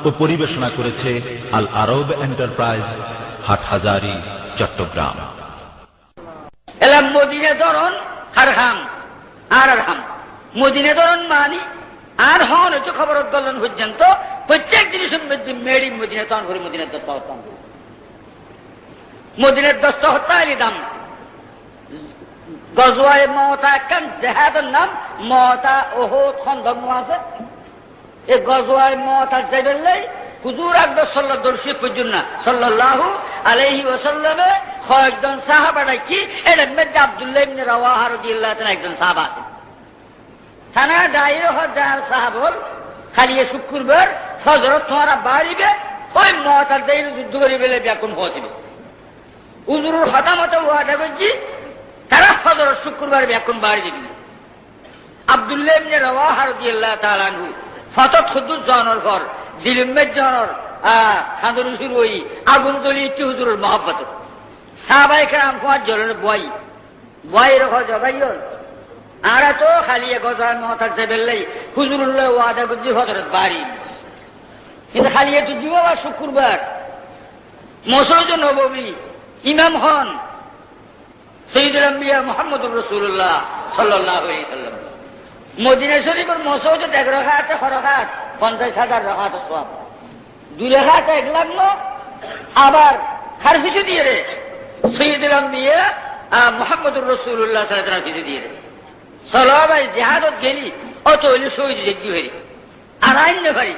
ও পরিবেশনা করেছে আল আরব এন্টারপ্রাইজ, হাটহাজারী, চট্টগ্রাম। এলাম মদিনে ধরন হারহাম আর হাম মদিনে ধরন মানি আর হন হচ্ছে খবর দলন পর্যন্ত প্রত্যেক জিনিসের মধ্যে মেডি মদিনে তখন করে মদিনের দত্ত হত্যা মদিনের দত্ত হত্যা এলি দাম গজওয়ায় মমতা একখান জেহাদের নাম মমতা ওহদ খন্দক আছে। এই গজওয়ায় মমতার যাইবেন হুজুর আকবর দর্শী পর্যন্ত সাল্লাল্লাহু আলাইহি ওয়াসাল্লামে কয়েকজন সাহাবা ডাকি এর মধ্যে আব্দুল্লাহ ইবনে রাওয়াহা রাদিয়াল্লাহু তাআলা একজন সাহাবা আছে। থানা ডাইরে হাজার সাহাবল খালি শুক্রবার ফজরত তোমারা বাড়িবে ওই মমতার যাই যুদ্ধ করে বেলে ব্যাকুন হয়েছিল হুজুরের হতামত ওয়াদা করছি তারা ফজরত শুক্রবার ব্যাকুন বাড়ি দিবি। আব্দুল্লাহ ইবনে রাওয়াহা রাদিয়াল্লাহু তাআলা আনহু ফতত খুদ্দুস জনর ঘর দিলিমের জনর খান্দর হুজুর ওই আগুন তলি ইচ্ছি হুজুরের মহব্বত সাহাবায়ে কেরাম কোয়ার জলের বই বইয়ের ঘর জগাইল আর তো খালি গজার মহতার চেবেললেই হুজুরুল্লাহ ওয়াদা করছি হজরত বাড়ি কিন্তু খালি একটু দিব বা শুক্রবার মসজিদ নববী ইমাম হন সৈয়দুল আম্বিয়া মুহাম্মদুর রাসূলুল্লাহ সাল্লাল্লাহু আলাইহি ওয়াসাল্লাম মদিনা শরীফের মসজিদ 1 রাকাত 6 রাকাত 50,000 রাকাত সওয়াব 2 রাকাত 1 লাখ আবার খারফিসে দিয়ে রে সৈয়দুল আম্বিয়া মুহাম্মদুর রাসূলুল্লাহ সাল্লাল্লাহু আলাইহি ওয়াসাল্লাম দিয়ে রে সলাবাই জিহাদত গেলি অত হইলে শহীদ যজ্ঞ হই আর আইন না পারি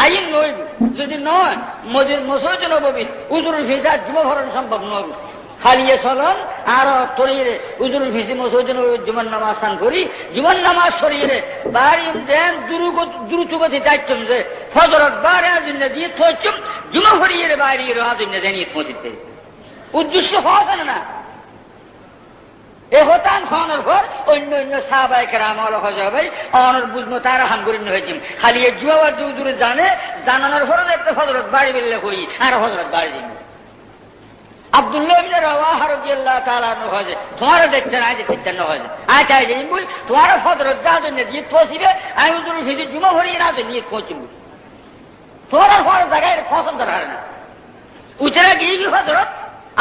আইন নইব যদি নয় মসজিদ নববী হুজুরুল ফিজা জুমা ভরণ সম্ভব নয় খালিয়ে চলন আর তরিয়ে হুজুরুল ফিজি মসজিদ জুমার নামাজ স্নান করি জুমার নামাজ সরিয়ে বাড়ি দেন দ্রুতগতি দায়িত্ব যে ফজরত বারে আজিনে দিয়ে থইছুম জুমা ভরিয়ে বাড়ি আজিনে জানিয়ে মসজিদে উদ্দেশ্য হওয়া না এ হতান খাওয়ানোর পর অন্য অন্য সাহাবায়ে কেরাম হজাবে অনর বুঝবো তারা হাম করে হয়েছে খালি এ জুয়াবার দূরে জানে জানানোর পরে একটা হজরত বাড়ি বেরলে কই আর হজরত বাড়ি দিন আব্দুল্লাহ ইবনে রাওয়াহা রাদিয়াল্লাহু তাআলা আনহু হয় তোমার দেখছেন আজ দেখছেন না হয় আজ আই দিন বল তোমার হজরত জানেন দিয়ে তোসিবে আমি হুজুর ফিজি জুমা ভরি না তো নিয়ে পৌঁছব তোমার পর জায়গায় পছন্দ করে না উচরা গিয়ে হজরত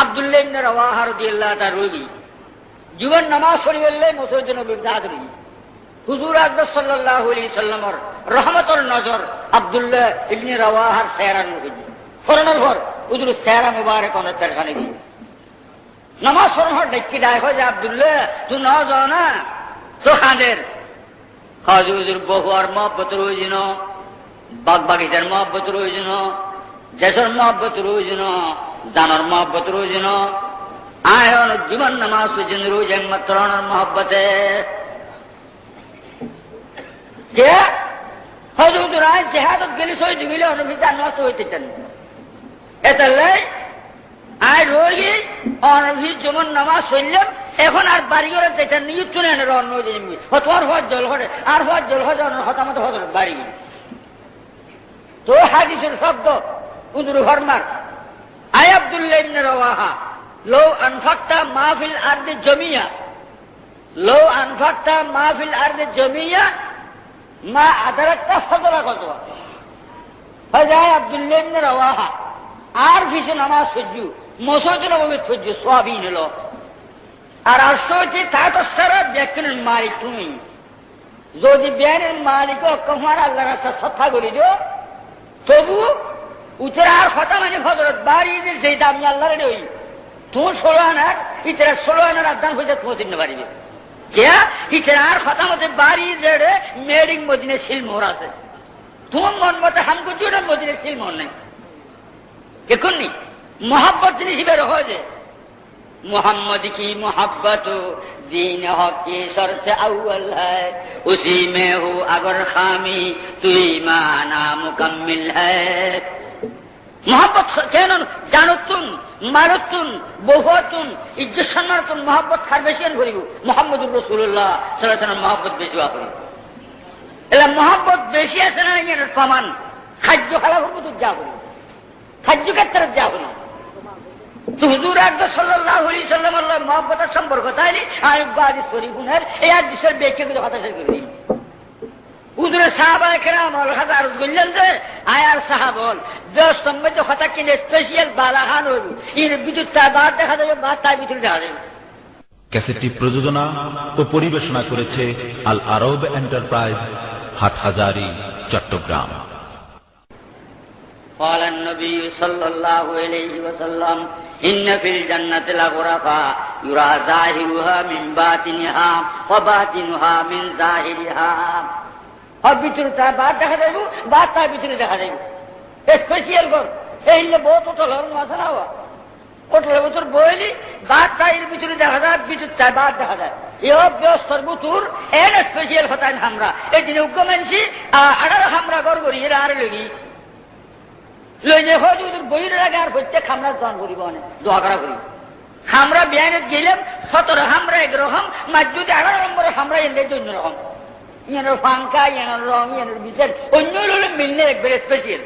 আব্দুল্লাহ ইবনে রাওয়াহা রাদিয়াল্লাহু তাআলা রোগী জীবন নামাজ পড়ি বললে মসজিদ নববীর জাদরি হুজুর আকবর সাল্লাল্লাহু আলাইহি সাল্লামের রহমতের নজর আব্দুল্লাহ ইবনে রাওয়াহার চেহারা নবী ফরনের ঘর হুজুর চেহারা মুবারক অনেক কারখানে দিয়ে নামাজ পড়ার দেখি দায় হয় যে আব্দুল্লাহ তুই না যাও না তো খাঁদের হুজুর বহু আর মহব্বত রয়েছিল বাগ বাগিচার মহব্বত রয়েছিল দেশের মহব্বত রয়েছিল জানার মহব্বত রয়েছিল আয়ন জীবন নামাজ পর্যন্ত রোজ একমাত্র মহব্বতে হজুর আয় জেহাদত গেলে শহীদ গেলে অনুভূতি নষ্ট হইতে চান এতালে আয় রোগী অনুভূতি যেমন নামাজ পড়লাম এখন আর বাড়ি করে যেতেন নিয়ে চলে আনে অন্য তোমার হওয়ার জল ঘটে আর হওয়ার জল ঘটে হতামত হজর বাড়ি গেল তো হাদিসের শব্দ হুজুর ফরমান আয় আব্দুল্লাহ ইবনে রাওয়াহা লো আনফাকতা মাহফিল আরদে জমিয়া লো আনফাকতা মাহফিল আরদে জমিয়া মা আদারাতটা ফজরা কত হয় আব্দুল্লাহ ইবনে রাওয়াহা আর কিছু নামাজ সহ্য মসজিদ নববী সহ্য সবই নিল আর আসতে হচ্ছে তা তো সারা ব্যাখ্যানের মালিক তুমি যদি ব্যানের মালিক কমার আল্লাহ রাস্তা সত্তা করি দিও তবু উচের আর কথা মানে ফজরত বাড়ি সেই দামি আল্লাহ রে ওই তোমার 16 আনার ইতারা 16 আনার আদান হয়ে পৌঁছে নিতে পারিবে কে ইতারা আর কথা মতে বাড়ি জেড়ে মেডিং মদিনে শিলমোহর আছে তোমার মন মতে হামকু জুড়ে মদিনে শিলমোহর নেই এখন নি मोहब्बत जिनिस बेर हो जे मोहम्मद की मोहब्बत दीन हक की शर्त अव्वल है उसी में हो अगर खामी तो ईमान मुकम्मिल है মহব্বত কেন জানতুন মারতুন বহুতুন ইজ্জত সম্মানতুন মহব্বত খার বেশি করিব মুহাম্মদুর রাসূলুল্লাহ সাল্লাল্লাহু আলাইহি ওয়াসাল্লাম মহব্বত বেশি করিব। এলা মহব্বত বেশি আছে না এর প্রমাণ খাদ্য খালা করব তো যা করি খাদ্য ক্ষেত্রে যা করি তো হুজুর আকরাম সাল্লাল্লাহু আলাইহি ওয়াসাল্লামের মহব্বতের সম্পর্ক তাইলে আমি বাদি শরীফুনের এই হাদিসের ব্যাখ্যা কথা শেষ করি। হুজুরে সাহাবায়ে কেরাম হাজার বললেন যে আয়ার সাহাবল দস্তম্বে যে কথা কিনে স্পেশাল বালাহান হইব এর বিদ্যুৎ তার দেখা যাবে বা তার ভিতরে দেখা যাবে। ক্যাসেটটি প্রযোজনা ও পরিবেশনা করেছে আল আরব এন্টারপ্রাইজ, হাটহাজারী, চট্টগ্রাম। قال النبي صلى الله عليه وسلم إن في الجنة لغرفا يرى ظاهرها من باطنها وباطنها من ظاهرها। আর ভিতরে তার বাদ দেখা যাইব বা তার ভিতরে দেখা যাইব স্পেশাল ঘর এই বহুত হোটেল মাথা না হওয়া হোটেলের ভিতর বইলি বাদ তাইর ভিতরে দেখা যায় ভিতর তার বাদ দেখা যায় এও ব্যস্তর বুতুর এন স্পেশাল হতায় আমরা এই দিনে উগ্র মানছি আড়ার আমরা ঘর করি এরা আর লগি লইলে হয়তো বইয়ের আগে আর হচ্ছে খামরা দান করিব অনেক দোয়া করা করিব আমরা বিয়ানে গেলাম 17 আমরা একরকম মাঝ যদি 18 নম্বরে আমরা এনে অন্যরকম ইয়ানোর ফাঙ্কা ইয়ানোর রং ইয়ানোর বিচার অন্য হলে মিললে একবারে স্পেশাল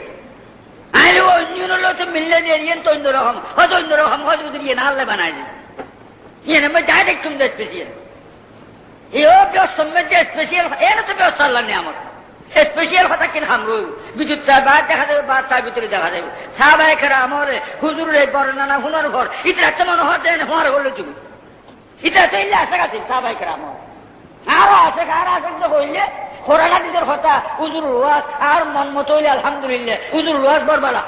আইলে অন্য হলো তো মিললে দিয়ে তো অন্যরকম হয়তো অন্যরকম হয়তো ইয়ে না হলে বানাই দিন ইয়ে নাম্বার যা দেখুন যে স্পেশাল এও ব্যস্ত যে স্পেশাল এর তো ব্যস্ত আল্লাহ নেই আমার স্পেশাল কথা কিনা আমরা বিদ্যুৎ বাদ দেখা যাবে বা তার ভিতরে দেখা যাবে সাহাবায়ে কেরাম আমার হুজুরের বর্ণনা হুনার ঘর এটা তো মনে হয় দেন হওয়ার হলো তুমি এটা তো ইল্লা আছে কাছে সাহাবায়ে কেরাম আরো আছে আর আছে তো হইলে কোরআন হাদিসের কথা হুজুর ওয়াজ আর মন মতো হইলে আলহামদুলিল্লাহ হুজুর ওয়াজ বরবালা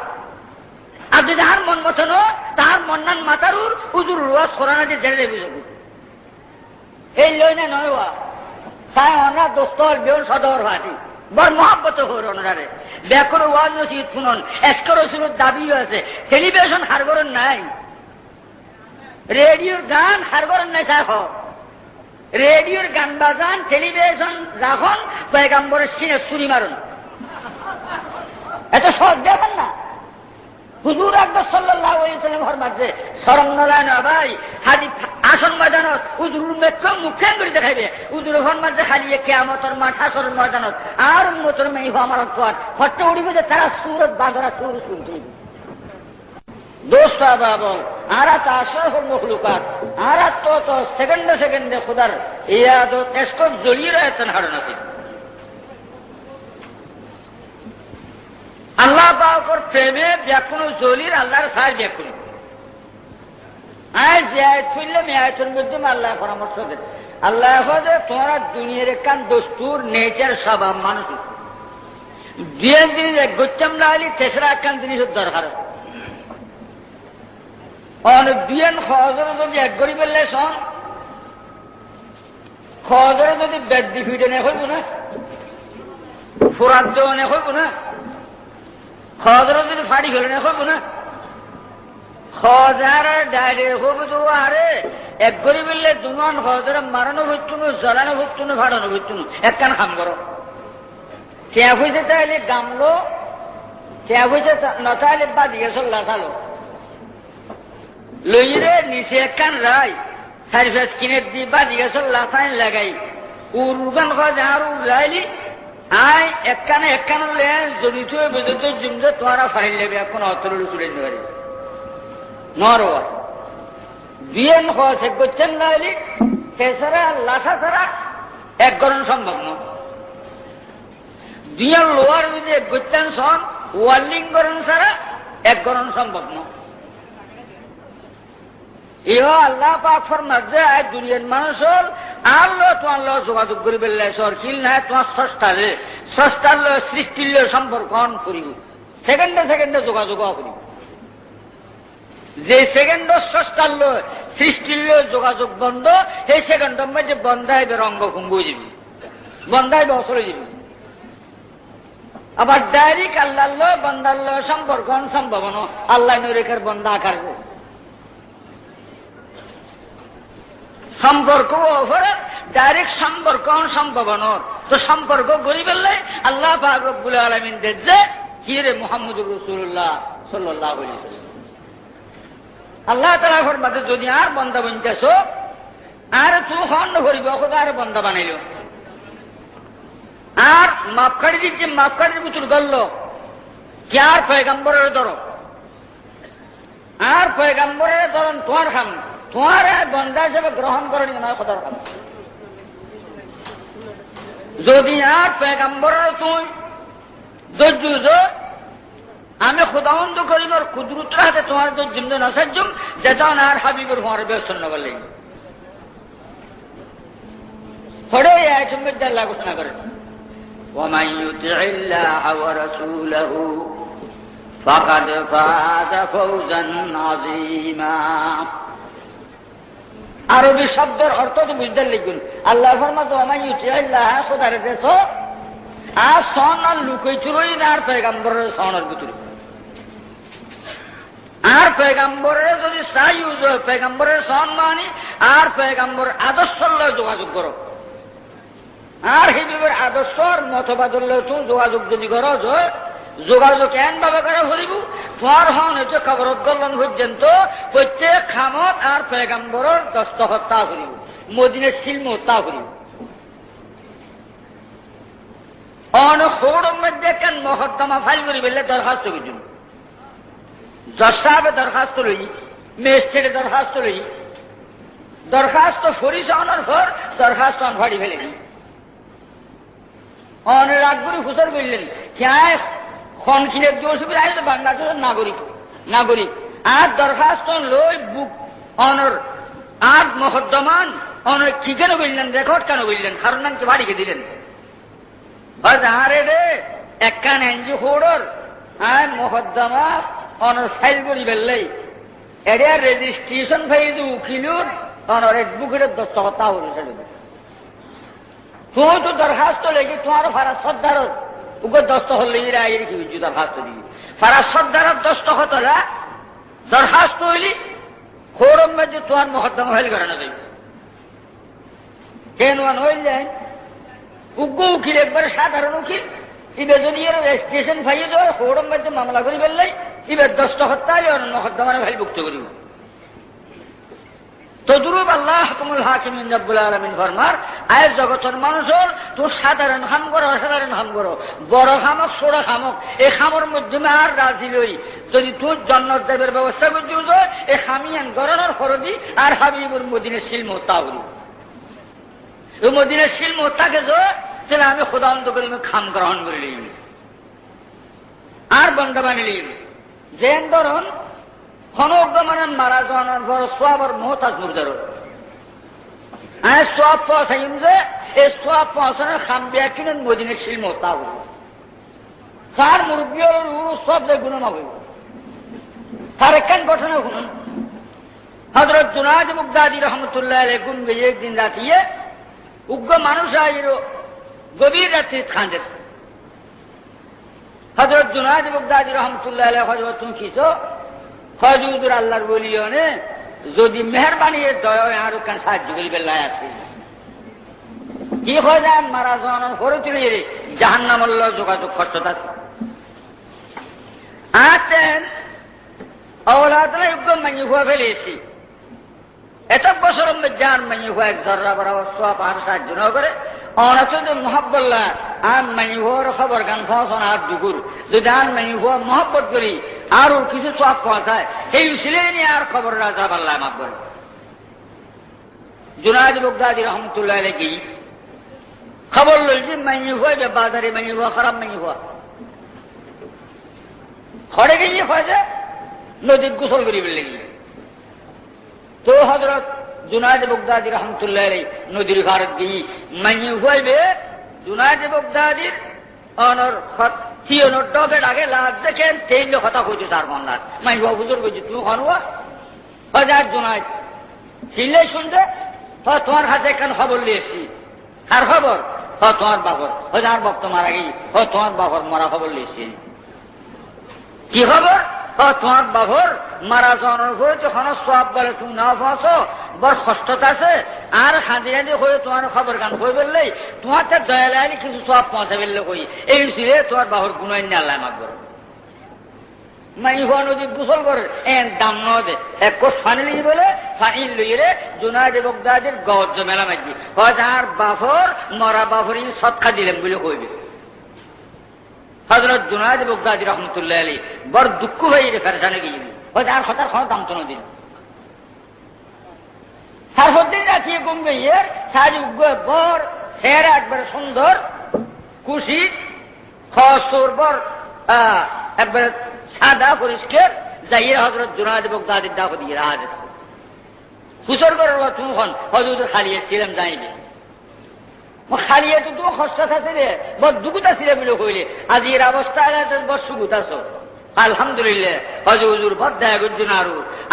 আর যদি আর মন মতো ন তার মন্নান মাতারুর হুজুর ওয়াজ কোরআন হাদিস জেনে দেবে এই লই না নয় ওয়া তাই আমরা দোস্তর বেউল সদর ভাটি বড় মহব্বত হর ওনারে দেখো ওয়াজ নসিহত শুনুন এসকর শুনুন দাবিও আছে টেলিভিশন হারগরন নাই রেডিওর গান হারগরন নাই সাহ রেডিওর গান বাজান টেলিভিশন রাখন পয়গাম্বরের সিনে চুরি মারুন এত সহজ দেখেন না হুজুর আকরাম সাল্লাল্লাহু আলাইহি ওয়াসাল্লাম ফরমাচ্ছে সরঙ্গলান ভাই হাদি আসন ময়দানত হুজুর মেট্রো মুখে করে দেখাইবে হুজুর ফরমাচ্ছে খালি কিয়ামতের মাঠ হাসরের ময়দানত আর উম্মতের মেই আমার কথা হচ্ছে উড়িবে যে তারা সুরত বাগরা সুর শুনতে দোস্তা বাবা আরা তো আশরাফুল মখলুকাত আরা তো সেকেন্ডে সেকেন্ডে খুদার ইয়াদত এসকো জড়িয়ে রয়েছেন হারুন আসিফ আল্লাহ পাকের প্রেমে ব্যাকুল জলির আল্লাহর সার ব্যাকুল আয় যে আয়াত শুনলে আমি আয়াতের মধ্যে আল্লাহ পরামর্শ দেন আল্লাহ বলে তোমরা দুনিয়ার কান দস্তুর নেচার স্বভাব মানুষ দুই জিনিস গোচ্চাম না হলে তেসরা একখান জিনিসের দরকার অনেক দুইয়ান খজর যদি এক করি ফেললে শোন খজরে যদি বেদি ফিটে নে হইব না ফোরাত দেওয়া নে হইব না খজরে যদি ফাড়ি ফেলে নে হইব না খজার ডাইরে হইব তো আরে এক করি ফেললে দুমান খজরে মারানো হইত না জ্বালানো হইত না ফাড়ানো হইত না একখান খাম করো কে হয়েছে তাহলে গামলো কে হয়েছে না চাইলে বা দিয়ে চল্লা চালো লইরে নিচে একখান রায় সার্ভিস কিনে দি বা দিয়ে চল্লা চাইন লাগাই উরগান খোঁজ আর উড়াইলি আয় একখানে একখান জড়িত হয়ে বেঁধে জুমছে তোমারা ফাইল লেবে এখন অতর চুড়ে নিতে পারি নরওয়া দিয়ে খোঁজ এক করছেন লাইলি তেছাড়া লাঠা ছাড়া এক গরণ সম্ভব নয় দুই লোয়ার যদি এক করছেন সন ওয়ার্লিং গরণ ছাড়া এক গরণ সম্ভব নয় ইহ আল্লাহ পাক ফরমাচ্ছে আজ দুনিয়ার মানুষ হল আর তোমার লো যোগাযোগ করি পেলে সরকিল না তোমার স্রষ্টার সৃষ্টির সম্পর্ক করিব সেকেন্ডে সেকেন্ডে যোগাযোগ করিব যে সেকেন্ড স্রষ্টার সৃষ্টির যোগাযোগ বন্ধ সেই সেকেন্ডের মধ্যে বন্ধ হইবে রঙ্গ ভঙ্গ যাবি বন্ধ হইবে অসরে যাবি আবার ডাইরেক্ট আল্লাহ বন্দার সম্পর্ক সম্ভব আল্লাহ নরেখার বন্ধা আকার সম্পর্ক ডাইরেক্ট সম্পর্ক সম্ভব তো সম্পর্ক গড়ি ফেললে আল্লাহ পাক রব্বুল আলামিন দেখছে কি রে মুহাম্মদুর রাসূলুল্লাহ সাল্লাল্লাহু আলাইহি ওয়াসাল্লাম। আল্লাহ তাআলা ফরমাতে যদি আর বান্দা বনতেছ আর তুই হন করিব আর বান্দা বানাইল আর মাফ করে দিচ্ছে, মাফ করে বুতুর গল্ল কি আর পয়গম্বরের ধরো আর পয়গম্বরের ধরন তোমার খাম তোমার বন্দা হিসেবে গ্রহণ করেনি আমার কথার খাম। যদি আর পয়গম্বরের তুই ধৈর্য আমি খুদাবন্ধ করিব কুদরতের হাতে তোমার ধৈর্য নসাজ্যম যেটা আর হাবিবের তোমার ব্যবস্থা করলে পড়ে এই সঙ্গে আল্লাহ ঘোষণা করেন ومن يطع الله ورسوله فقد فاز فوزا عظيما। আরবি শব্দের অর্থ তো বুঝতে লিখুন। আল্লাহ ফরমাতো ومن يطع الله খোদার দেশ আর সন আর লুকই চুরই না আর পয়গম্বরের সনের ভিতরে আর পয়গম্বরের যদি চাই পয়গম্বরের সন মানি আর পয়গম্বর আদর্শ যোগাযোগ করো আর হিবিবের আদর্শর মতবাদুল্লাহ তুমি যোগাযোগ যদি করো যোগাযোগ কেন ভাবে করা করিব তোমার হন হচ্ছে খবরত গলন পর্যন্ত প্রত্যেক খামত আর পয়গম্বরের দস্তখত তা করিব মদিনের শিল্ম তা করিব অনখোড়ের মধ্যে কেন মহদ্দমা ফাইল করি বললে দরখাস্ত করছেন জজ সাহেবের দরখাস্ত লই ম্যাজিস্ট্রেটের দরখাস্ত লই দরখাস্ত ফরিস অনার ঘর দরখাস্ত অনফাড়ি ফেলে দিই অনেক রাগগুলি হুসর বললেন ক্যায় খন খিলের যে অসুবিধা আছে বাংলাদেশের নাগরিক আর দরখাস্ত লই বুক অনর আর মহদ্দমান অনেক কি কেন বললেন রেকর্ড কেন বললেন কারণ নামকে বাড়িকে দিলেন আরে রে একখান এনজি হোড়র আর মহদ্দমা অনর ফাইল করি বেললেই এটা রেজিস্ট্রেশন ফাইল উকিলুর অনর বুকের দস্তখতা হয়েছে তুই তো দরখাস্ত লেগে তোমার ফারাজ সর্দার উগর দস্তখত লেগে আগে কি বুঝছি দরখাস্ত দিবি ফারাজ সর্দারের দস্তখত হলা দরখাস্ত হইলি খোরম যে তোমার মহদ্দমা ফাইল করানো যাবে কেন হইলেন উগ্র উকিল একবারে সাধারণ উকিল ইবে যদি এর রেজিস্ট্রেশন ফাইয়ে দেওয়ার খোরম যে মামলা করি ফেললেই ইবের দস্তখত তাই মহদ্দমার ফাইল ভুক্ত করিব তদরূপ আল্লাহ হুকুমুল হাকিমিন রাব্বুল আলামিন ফরমার আয় জগতের মানুষের তো সাধারণ খাম করো অসাধারণ খাম করো বড় খামক ছোট খামক এই খামর মাধ্যমে আর রাজি লই যদি তোর জান্নাত দেবের ব্যবস্থা করতে এই খামিয়ান গরনের খরচি আর হাবিবুর মদিনের শিল্ম তাউরি এই মদিনের শিল্ম তাকে তাহলে আমি খোদাবন্ধ করি খাম গ্রহণ করে নিই আর বন্ধ বানিয়ে যেন ধরুন খনগ্রমানের মারা যাওয়ার পর সোয়াবর মহতাজ মুরদার সোয়াব পৌঁছাইম যে এই সোয়াব পৌঁছানোর খাম বিয়া কিনেন মদিনের শিল্ম তা হইব তার মুরব্বী সব গুণমা হইব তার একখান ঘটনা শুনুন হযরত জুনায়েদ বাগদাদী রহমতুল্লাহ আলাইহি গুণ গিয়ে একদিন রাতিয়ে উগ্র মানুষ আইল গভীর রাত্রি খাঁজে হযরত জুনায়েদ বাগদাদী রহমতুল্লাহ আলাইহি হযরত তুমি কিছো হজুর আল্লাহর বলিও যদি মেহরবানি দয়া আর ওখানে সাহায্য করি বেলায় আসবে কি হয়ে যায় মারা যাওয়ার করে তুলে জাহান্নামের যোগাযোগ খরচ আছে আছেন অওলাদরা যোগ্য মানি হওয়া ফেলেছি এত বছর যার মানি হওয়া এক ধরা বরাবর সব আর সাহায্য না করে অনাচল মহাব্বল্লাহ আর মানি হওয়ার খবর গান ফসন আর দুগুর যদি আর মানি হওয়া মহব্বত করি আর ওর কিছু সব পৌঁছায় এই ছেলে নিয়ে আর খবর রাজা পাল্লা মাফ করে জুনায়েদ বাগদাদী রহমতুল্লাহ আলাইহি খবর লই যে মানি হওয়া যে বাজারে মানি হওয়া খারাপ মানি হওয়া ঘরে গিয়ে হয়েছে নদীর গোসল করি বলে তো হযরত জুনায়েদ বাগদাদী রহমতুল্লাহ আলাইহি নদীর ঘাট গিয়ে মানি হইবে জুনায়েদ বাগদাদীর অনর থিয়নোর ডবে ডাকে লাভ দেখেন তেইল কথা কইছে তার মন লাগ মাই বাবু হুজুর কইছে তুমি হনবা হাজার জুনায়েদ হিলে শুনতে তোমার হাতে কেন খবর লিয়েছি আর খবর তোমার বাবর হাজার ভক্ত মারা গেই তোমার বাবর মরা খবর লিয়েছি কি খবর তোমার বাবর মারা যাওয়ার পরে যখন সব বলে তুমি না পৌঁছো বড় কষ্টত আছে আর হাঁদি হাঁদি হয়ে তোমার খবর গান হয়ে বললেই তোমার তো দয়া লাগলে কিছু সব পৌঁছে ফেললে কই এই ছিল তোমার বাবর গুণাই নিয়ে আল্লাহ মাক করো মাই হওয়া নদী গোসল করে এন দাম নদে এক কোষ ফানি লিয়ে বলে ফানি লইরে জুনায়েদ বাগদাদির গজ্জ মেলা মাঝি হয়তো আর বাফর মরা বাফরি সৎকা দিলেন বলে কইবে হযরত জুনায়েদ বাগদাদি রহমতুল্লাহ আলাইহি বড় দুঃখ হয়ে ফেরেশানে গিয়ে হয়তো আর হতার কোনো দাম তো নদী সারফদ্দিন রাখিয়ে কমবে ইয়ের সাজি বর হেরা একবারে সুন্দর কুশি খসুর বর একবারে সাদা পরিষ্কার যাইয়ে হযরত জুনায়েদ বাগদাদির দাও দিয়ে রাজ হুসর করে তুমি হন হযরত খালিয়ে ছিলাম যাইবে খালিয়ে তো কষ্ট আছে রে বড় দুঃখতা ছিল বলে কইলে আজ এর অবস্থা বড় সুখত আছো আলহামদুলিল্লাহ হজুর বড় দয়া করছেন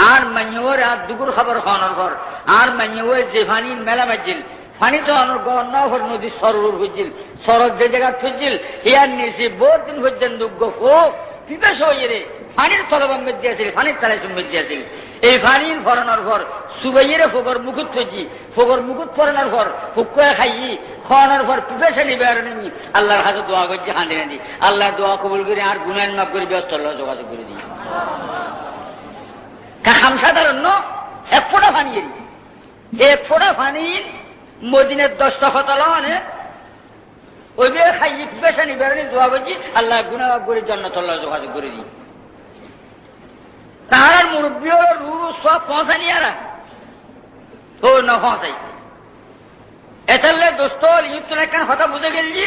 আর মাইওর আর দুগুর খবর খাওয়ানোর পর আর মাইওর যে ফানি মেলা মাঝিল ফানি তো অনর গণর নদী সরোর হয়েছিল সড়ক যে জায়গা থইছিল ইয়ার নিচে বহু দিন পর্যন্ত গো পিপাস হয়ে রে ফানির তলবাম মেজে আছিল ফানির তালাই মেজে আছিল এই ফানির ফরানোর পর সুবাইয়েরে ফোকর মুকুট থইছি ফোকর মুকুট ফরানোর পর ফুকুয়া খাই খাওয়ানোর পর পিপাসা নিবে আর নেই আল্লাহর হাতে দোয়া করছি হাঁদি নাদি আল্লাহর দোয়া কবুল করে আর গুনাহ মাফ করে ব্যস্ত যোগাযোগ করে দিই কাম সাধারণ এক ফোঁটা ফানিয়ে এক ফোঁটা ফানির মদিনের 10টা হতলানে ওই বে খাই পিপাসা নিবে আর দোয়া করছি আল্লাহ গুনাহ মাফ করে জান্নাতুল্লাহ যোগাযোগ করে দিই তাহার মুরব্বী হল রুরু সব পৌঁছানি আর ও না পৌঁছাই এতালে দোস্ত ইউতুন একখান কথা বুঝে গেলি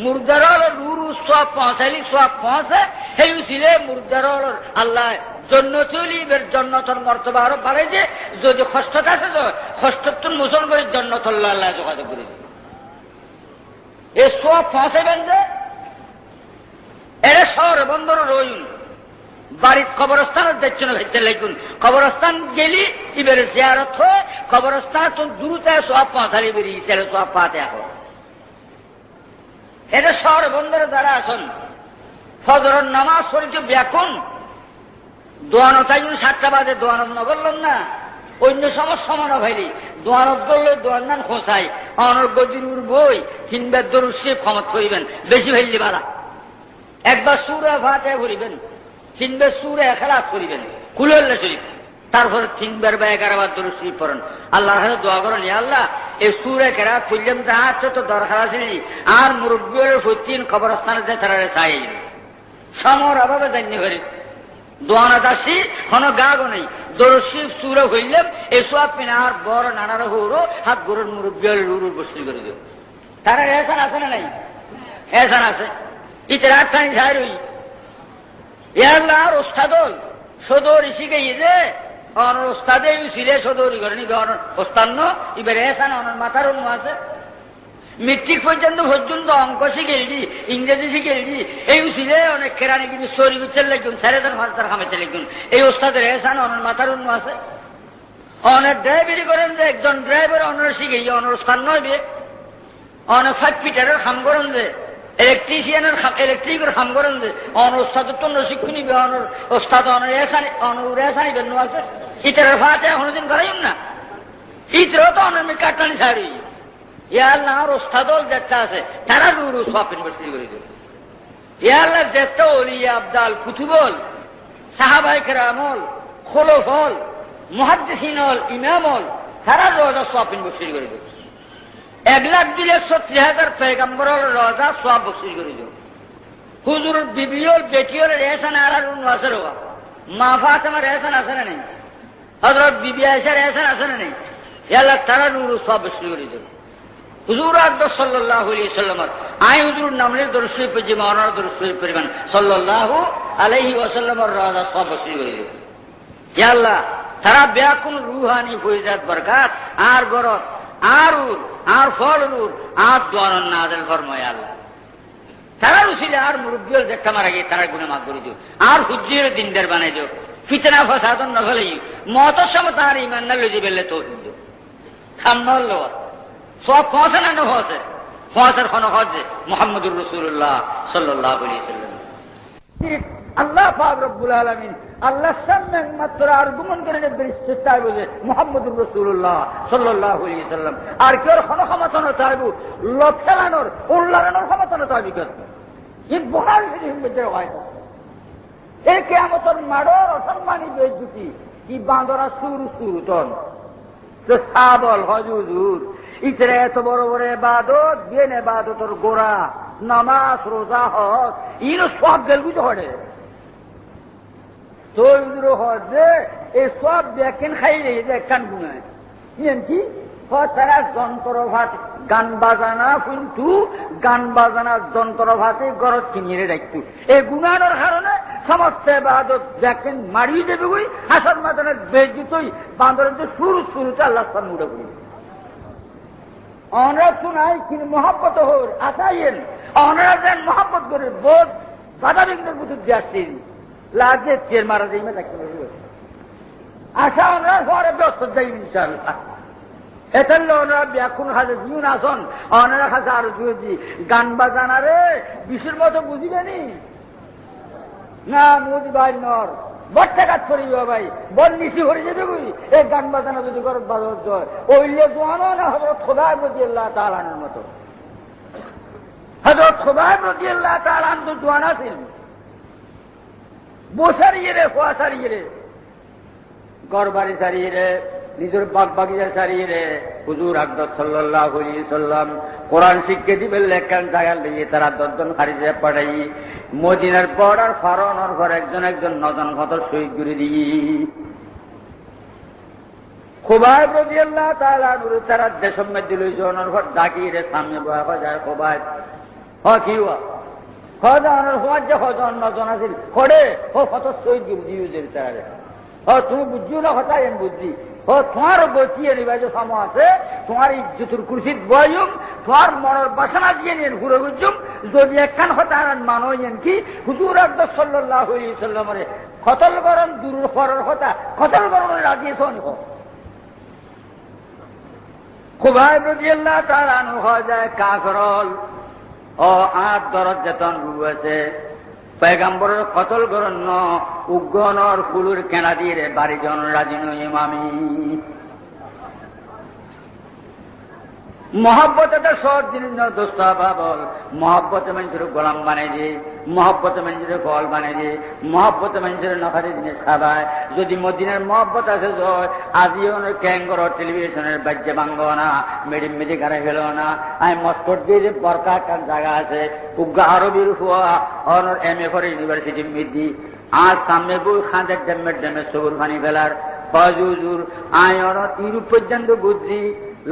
মুর্দারল রুরু সব পৌঁছাইলি সব পৌঁছে সেই ছিলে মুর্দারল আল্লাহ জন্নতুলিবের জন্নতর মর্তবা আরো বাড়াইছে যদি কষ্টটা আছে তো কষ্টত্তর মোচন করে জন্নতুল্লাহ আল্লাহ যোগাযোগ করে দিবে এ সব পৌঁছাবেন যে এর শহর বন্দর রইল বাড়ির কবরস্থানের দেখছো না ভেতরে লেগুন কবরস্থান গেলি এবারে জিয়ারত হয় কবরস্থান তো দূরতে সব পৌঁছালি বেরিয়ে চলে সব পাতে এখন এটা শহর বন্দরে দ্বারা আসুন ফজরের নামাজ পড়েছে ব্যাকুন দোয়ানো তাই 7টা বাজে দোয়ানত না করলেন না অন্য সমস্যা মনে হয়নি দোয়ানত করলে দোয়ান খোঁচাই অনর গদির বই কিংবা দরুশে ক্ষমত করিবেন বেশি ফেললি বাড়া একবার সুরা ভাতে ঘুরিবেন তিনবার সুরে এখলাস করিবেন কুলল্লা শরীফ তারপরে 3বার বা 11 বার দরুদ শরীফ পড়েন আল্লাহর কাছে দোয়া করেন ইয়া আল্লাহ এই সুরে কেরাত কইলাম যা আছে তো দরকার আছে আর মুরব্বিদের প্রতিদিন কবরস্থানে যে তারা চাই সমর অভাবে জানি করি দোয়া না দাসি কোনো গাগো নেই দরুদ শরীফ সুরে হইলাম এই সব পিনার বড় নানারা হৌরো হাত গরুর মুরব্বিদের রুরুর বসি করে দিও তারা এহসান আছে না নাই এহসান আছে ইতে রাত খানি ছাই রই ইয়ার ওস্তাদল সদরি শিখে যে অনর ওস্তাদে ছিলে সদরি করেনি ওস্তাদ এবার এসান অনর মাথার অন্য আছে মেট্রিক পর্যন্ত অঙ্ক শিখেছি ইংরেজি শিখেছি এই ছিলে অনেক কেরানি কিন্তু সরি গুচ্ছের লিখুন 4,500 খামেছে লিখুন এই ওস্তাদের এসান অনর মাথার অন্য আছে অনেক ড্রাইভারি করেন যে একজন ড্রাইভার অনর শিখে অনর ওস্তাদ নয় অনেক 5 ফিটারের খাম করেন যে ইলেকট্রিশিয়ানের ইলেকট্রিকের খাম করেন যে অনর ওস্তাদ তো শিক্ষু নিবে অনর ওস্তাদ অনর এসানি বেন্ন আছে ইতারের ভাতে কোনোদিন করাইম না ইতরেও তো অনর কাটলানি ছাড়ি ইয়াল্লাহ আর ওস্তাদল যেটা আছে তারা রুরু সব ইনভেস্টি করে দেবে ইয়াল্লাহ যেটা ওলিয়া আবদাল কুতুবল সাহাবায়ে কেরামল খোলফল মুহাদ্দিসিনল ইমামল তারা রোজা সব ইনভেস্টি করে দেবে 1,30,000 পেগম্বরের রোজা সব বকশিশ করে দেবে হুজুর বিবিওর বেটিওর এহসান আর আছে রোয়া মা ফাতেমার এহসান আছে না নেই হযরত বিবি আয়েশার এহসান আছে না নেই ইয়াল্লাহ তারা রুরু সব বকশিশ করে দেবে হুজুর আকবর সাল্লাল্লাহু আলাইহি ওয়াসাল্লাম আই হুজুর নামের দরুদ শরীফ যে মাওলানা দরুদ শরীফ পরিমাণ সাল্লাল্লাহু আলাইহি ওয়াসাল্লামের রওজা সব বসি করে দিও ইয়া আল্লাহ তারা ব্যাকুল রূহানি ফয়জাত বরকত আর গরত আর ফলরুর আর দোয়ান নাযিল ফরমায় আল্লাহ তারা উসিলে আর মুরব্বিল দেখা মারা গিয়ে তারা গুনাহ মাফ করে দিও আর হুজ্জির দিনদার বানাই দিও ফিতনা ফাসাদ না হলেই মওতের সময় তার ঈমান না লইতে বেলে তৌহিদ দিও খামল সব পৌঁছে না হচ্ছে পৌঁছার কোনো হচ্ছে মুহাম্মদুর রাসূলুল্লাহ সাল্লাল্লাহু আলাইহি ওয়াসাল্লাম আল্লাহ পাক রব্বুল আলামিন আল্লাহর সামনে মাত্র আর্গুমেন্ট করে চেষ্টা বলে মুহাম্মদুর রাসূলুল্লাহ সাল্লাল্লাহু আলাইহি ওয়াসাল্লাম আর কেউ কোনো ক্ষমতা না চাইবো লক্ষানোর উল্লানোর ক্ষমতা না চাইবি কেন এই বুখারী শরীফের মধ্যে হয় এই কিয়ামতের মাড়র অসম্মানী বেজ্জতি কি বাঁদরা সুরুতন তো সাবল হজুর ইতরে এত বড় বড় এবাদত বেন এবাদতর গোড়া নামাজ রোজা হজ ইনো সব গেল বুঝে হড়ে তৈরি হজে এই সব দেখেন খাই রে একখান গুণায় কি তারা যন্ত্রভাতে গান বাজানা কিন্তু গান বাজানার যন্ত্রভাতে গরজ কিনিয়ে রাখত এই গুণানোর কারণে সমস্ত এবাদত দেখেন মারিয়ে দেবে বই হাসার মাদানের বেজুতই বান্দরের শুরুতে আল্লাহ সামনে উঠে পড়ি অনরা শুনাই কিন্তু মহাব্বত হোর আসাইয়েন অনরা যেন মহাব্বত করে বোধ বাধা বিঘ্নের মতো দিয়ে আসছেন লাজে চের মারা যাই থাকতে পারবে আশা অনরা ঘরে ব্যস্ত যাই ইনশাআল্লাহ এতাল্লে ওনারা ব্যাকুন হাজে দিন আসন অনারা কাছে আরো জুয়েছি গান বাজানা রে বিশের মতো বুঝিবেনি না মোদি ভাই নর বট্টা কাজ করিব ভাই বল নিশি হরে যাবে বুঝি এই গান বাজানা যদি করে বাজার জয় ওইলে জোয়ানো না হজরত খোদায় রাদিয়াল্লাহু তাআলার মতো হজরত খোদায় রাদিয়াল্লাহু তাআলা তো জোয়ানা ছিল বসারিয়ে রে খোয়া সারিয়ে রে ঘর বাড়ি সারিয়ে রে নিজের বাগ বাগিচা সারিয়ে রে হুজুর আকবর সাল্লাল্লাহু আলাইহি সাল্লাম কোরআন শিক্ষা দিবেন লেখান জায়গা লিয়ে তারা 10 জন খারিজে পাঠাই মদিনার বর্ডার ফারনের ঘর একজন নজন কত শহীদ করে দিই খুবাইব রাদিয়াল্লাহু তাআলা নূরে তারা দেশম মধ্যে লই জনের ঘর ডাকিয়ে রে সামনে বয়া যায় খুবাইব কি হওয়া হজনের হওয়ার যে হজন নজন আছে খড়ে ও কত শহীদ করে দিই তারা তুমি বুঝছো না কথা এন বুঝছি তোমার গতিয়ে নিবা যে সময় আছে তোমার ইজ্জতুর কুরসিত বয়ুম তোমার মনের বাসনা দিয়ে নিন ঘুরে গুজুম যদি একখান হতান মানইন কি হুজুর আকবর সাল্লাল্লাহু আলাইহি সাল্লামের কতল গরম দূর করার কথা কতল গরম রাজিয়েছেন খুবাইব রাদিয়াল্লাহু তাআলা আনহু হয় যায় কাকরল ও 8 দরজ যেতন রুয়েছে পয়গম্বরের কতল গরণ উগ্রনর ফুলুর কেনা দিয়ে বাড়ি জন রাজি নই আমি মহব্বত একটা সব জিনিস দোস্ত বাবল মহব্বত মানুষের গোলাম বানাই দিয়ে মহব্বত মানুষের ফল বানাই দিয়ে মহব্বত মানুষের নখারি জিনিস খাবায় যদি মদিনের মহব্বত আছে আজিও ক্যাঙ্গর টেলিভিশনের বাজ্যে ভাঙ্গ না মেডিম মেডি গাড়ে গেল না আমি মস্কট দিয়ে যে বরকা একটা জায়গা আছে উগ্র আরবির হুয়া অনর MA করে ইউনিভার্সিটি মিদি আর সামনে বই খাঁদের ড্যামে সবুর ভানি ফেলার হজুর আয় অনর ইউরোপ পর্যন্ত বুঝছি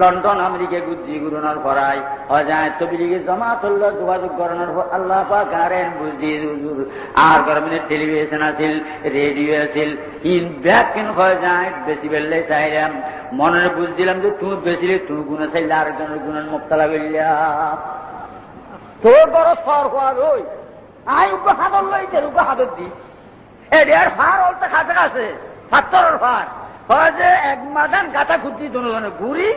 লন্ডন আমেরিকা গুজি গুরুনার পড়াই অজায় তবলিগে জামাতুল্লাহ যোগাযোগ করানোর পর আল্লাহ পাক আরেন বুঝি হুজুর আর গরমে টেলিভিশন আছিল রেডিও আছিল ইন ব্যাক কেন হয়ে যায় বেশি বেললে চাইলাম মনে বুঝছিলাম যে তুমি বেশিলে তুমি গুণে চাইলে আরেকজনের গুণের মুক্তালা বেরিয়া তোর বড় সর হওয়ার ওই আই উপ হাতর লইতে উপ হাতর দি এর ফার অলতে কাছে কাছে হাতর ফার যে এক মাদান গাতা খুঁজছি দুজনে ঘুরি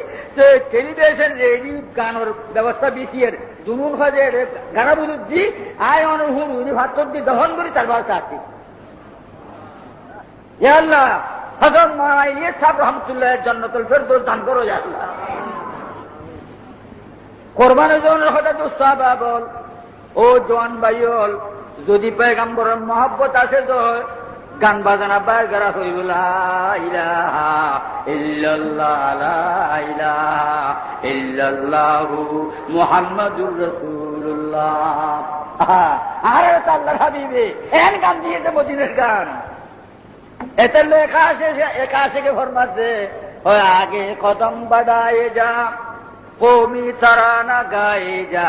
টেলিভিশন রেডিও গানোর ব্যবস্থা বেশিয়ের দুনুন খোঁজে গানা বুঝুচ্ছি আয় অনুভূম উনি ভাতর দিয়ে দহন করি তার বাড়িতে আসছি আল্লাহ হজরত মারাইলিয়ে সাহেব রহমতুল্লাহ জান্নাতুল ফেরদৌস দান করো আল্লাহ কোরবানের জনের কথা তো সাহাবা বল ও জওয়ান ভাইল যদি পয়গম্বরের মহব্বত আছে তো গান বাজানা বায়গারা হইব লা ইলাহা ইল্লাল্লাহ লা ইলাহা ইল্লাল্লাহু মুহাম্মাদুর রাসূলুল্লাহ আরে আল্লাহর হাবিবে এন গান দিয়েছে মদিনার গান এতে লেখা আছে একাশে ফরমাতে ওই আগে কদম বাড়ায় যা কৌমি তারানা গায়ে যা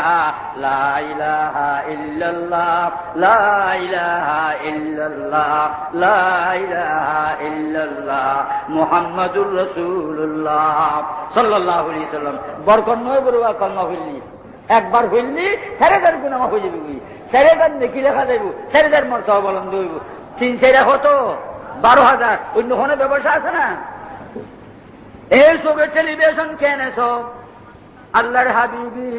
লা ইলাহা ইল্লাল্লাহ লা ইলাহা ইল্লাল্লাহ লা ইলাহা ইল্লাল্লাহ মুহাম্মাদুর রাসূলুল্লাহ সাল্লাল্লাহু আলাইহি সাল্লাম বরকত নয় বড়ুয়া কলমা হইলি একবার হইলি ছেড়েদার গুনাহ হয়ে যাবে ছেড়েদার নেকি লেখা যাইব ছেড়েদার মর্তবা বলন্দ হইব 3 কত 12,000 অন্য কোনো ব্যবসা আছে না এই সবে টেলিভিশন কেনে সব আল্লাহর হাবিবি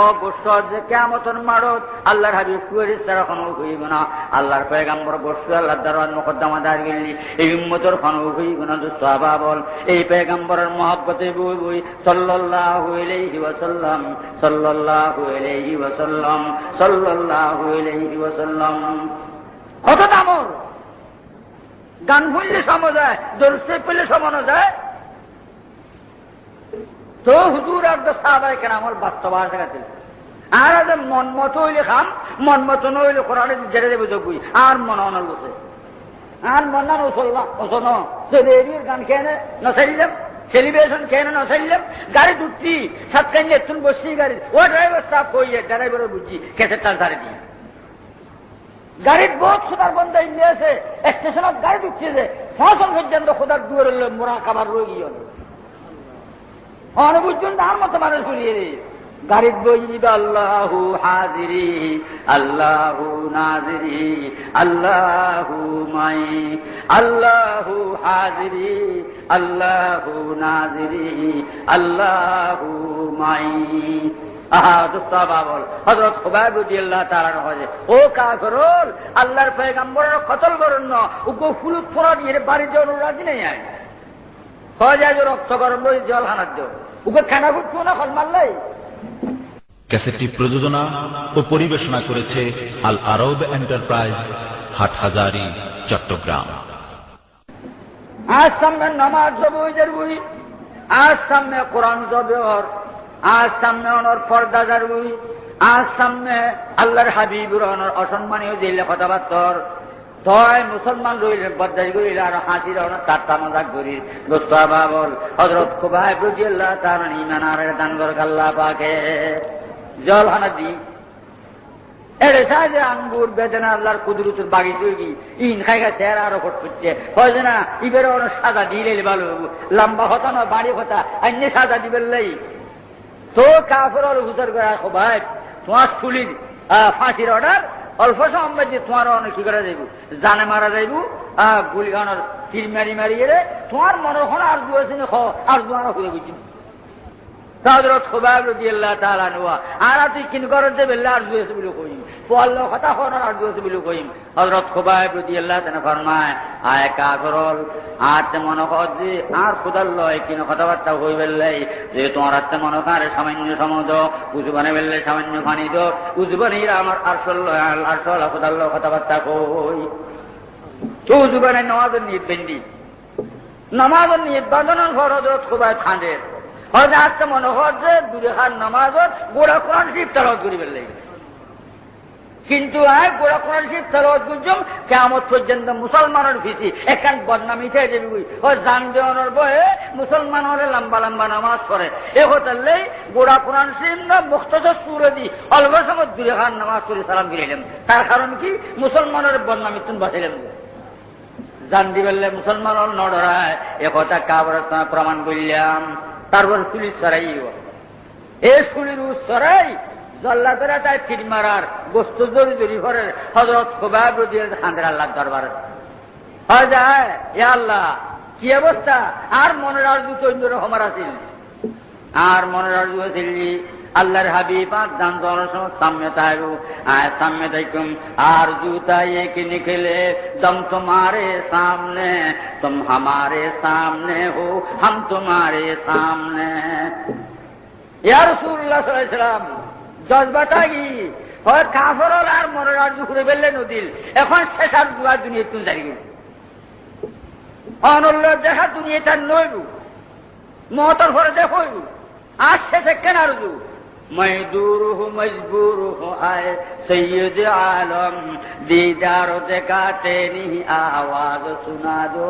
অবশ্যর যে কিয়ামতের মারত আল্লাহর হাবিব কুয়ারিস তারা কোনো হইব না আল্লাহর পয়গম্বর বসু আল্লাহর দরবার মুকদ্দমা দাঁড় গেলি এই উম্মতের কোনো হইব না তো সাহাবা বল এই পয়গম্বরের মহব্বতে বই বই সাল্লাল্লাহু আলাইহি ওয়াসাল্লাম সাল্লাল্লাহু আলাইহি ওয়াসাল্লাম সাল্লাল্লাহু আলাইহি ওয়াসাল্লাম কত দামর গান শুনলে সময় যায়, দর্শে পেলে সমানো যায়। তো হুজুর আর সাহাবায়ে কেরামের বাস্তবায়ন দেখাতে আর মন মতো হইলে খাম, মন মতো নইলে কোরআনে জেরে দেবে যোগ্যই আর মন অনল বসে আর মন না নসল রেডিওর গান খেয়ে নসাইলাম, সেলিব্রেশন খেয়ে নসাইলাম, গাড়ি ঢুকছি সাতকান একটু বসছি গাড়ি, ও ড্রাইভার স্টাফ হইয়ে ড্রাইভারে বুঝছি কেসের টাল ধারে দিয়ে গাড়ির বহুত খোদার বন্ধ ইন্ডিয়া আছে, স্টেশনত গাড়ি ঢুকছে যে ফসল পর্যন্ত খোদার দুয়ার মোরা খাবার রয়ে গিয়ে অনুবুজন তার মতো মানুষ ঘুরিয়ে রে গাড়ির বই আল্লাহু হাজিরি আল্লাহু নাজিরি আল্লাহু মাই আল্লাহু হাজিরি আল্লাহু নাজিরি আল্লাহু মাই। হযরত খুবাইব রাদিয়াল্লাহু তাআলা কহে, ও কাফিরুল, আল্লাহর পয়গম্বরের কতল করুন না, উগো ফুলুত ফোড়া দিয়ে বাড়ি যাওয়ার রাজি নেই আয় হয় যায় রক্ত গরম লই জল হানার জল উগো খানা ফুটছো না ফল মারলাই। ক্যাসেটটি প্রযোজনা ও পরিবেশনা করেছে আল আরব এন্টারপ্রাইজ, হাটহাজারী, চট্টগ্রাম। আজ সামনে নামাজ জবুইদের বই, আজ সামনে কোরআন জবর, আজ সামনে অনর পর্দাদার বই, আজ সামনে আল্লাহর হাবিবুর অনর অসম্মানীয় দিলে কথাবার্তার তয় মুসলমান রইলেন বদারি করিল আর হাসির অনেক চারটা মজাক করি দোস্ত বাবল হযরত খুবাইব রাদিয়াল্লাহু তাআলা ইমানের দান কর আল্লাহ পাকে জল হানা দি এর সাথে আঙ্গুর বেদনা আল্লাহর কুদরতের বাগি তৈরি ইন খাইগা চেহারা আরো ফট করছে হয় না ইবের অনেক সাদা দিলে ভালো লম্বা হতা না বাড়ি হতা অন্য সাদা দিবেন লাই তো কাফের হুজুর করে খুবাইব তোমার চুলির ফাঁসির অর্ডার অল্প সময় যে তোমার অনেক কি করা যাইব জানে মারা যাইব গুলি খানোর তীর মারি মারিয়ে রে তোমার মনের হন আর দুয়েছে আর দুয়ার হয়ে গেছি হযরত খুবাইব রাদিয়াল্লাহু তাআলা আনহু আর তুই কিন করতে বেলা আর দুয়েছে বলে কইম পল্ল কথা হন আর দুয়েছে বলে কইম হযরত খুবাইব রাদিয়াল্লাহু তাআলা ফরমায় আয় কাফরল আর তে মনে কর যে আর খোদার লয় কিন কথাবার্তা হইবে লাই যে তোমার আত্মা মনে করে সামান্য সমুদ উজবানে বেললে সামান্য পানি দো উজবানির আমার আরশল খোদার লয় কথাবার্তা কই তো উজবানে নামাজের নিয়ত বেন্দি নামাজের নিয়ত বাঁধানোর পর হযরত খুবাইব খানের হয়তো আজকে মনে হয় যে দূরে খান নামাজত গোড়া কোরআন শরীফ তেলাওয়াত করিবেন লাগবে কিন্তু আয় গোড়া কোরআন শরীফ তেলাওয়াত করছম কিয়ামত পর্যন্ত মুসলমানের ফিসি এখান বদনামি খেয়ে যাবি হয় জান দেওয়ানোর বয়ে মুসলমান হলে লম্বা লম্বা নামাজ পড়ে এ হতালেই গোড়া কোরআন শরীফ না মুখতসর সুরে দি অল্প সময় দূরে খান নামাজ করে সালাম ফিরাইলাম তার কারণ কি মুসলমানের বদনামি তুমি বাঁচাইলাম জান দিবেললে মুসলমান হল নডরায় এ কথা কাবর প্রমাণ করলাম তারপর পুলিশ সরাই এই পুলির সরাই জল্লাদেরা তাই ফির মারার বস্তু জড়ি জড়ি করে হযরত খুবাইব রাদিয়াল্লাহু তাআলা আল্লাহর দরবারে হয় যায় ইয়া আল্লাহ কি অবস্থা আর মনের আরজু তৈরি রহমার আছিল আর মনের আরজু আছিল আল্লাহর হাবিব আর দান দেওয়ার সময় সামনে তাইবো সামনে দেখুন আর জুতা এক নিকলে দম তোমারে সামনে তুম হামারে সামনে হো হাম তোমারে সামনে ইয়া রাসূলুল্লাহ সাল্লাল্লাহু আলাইহি ওয়াসাল্লাম জজবাটা কি হয় কাফের আর মনের আরজু করে বেললে নদিল এখন শেষ আর দুনিয়া তুই যাই অনল্য দেখা দুনিয়াটা নইব মহতর ঘরে দেখইব আর শেষে কেন আরজু मैं दूर हूँ मजबूर हूँ आए सैयद आलम दीदार देखा तेरी आवाज सुना दो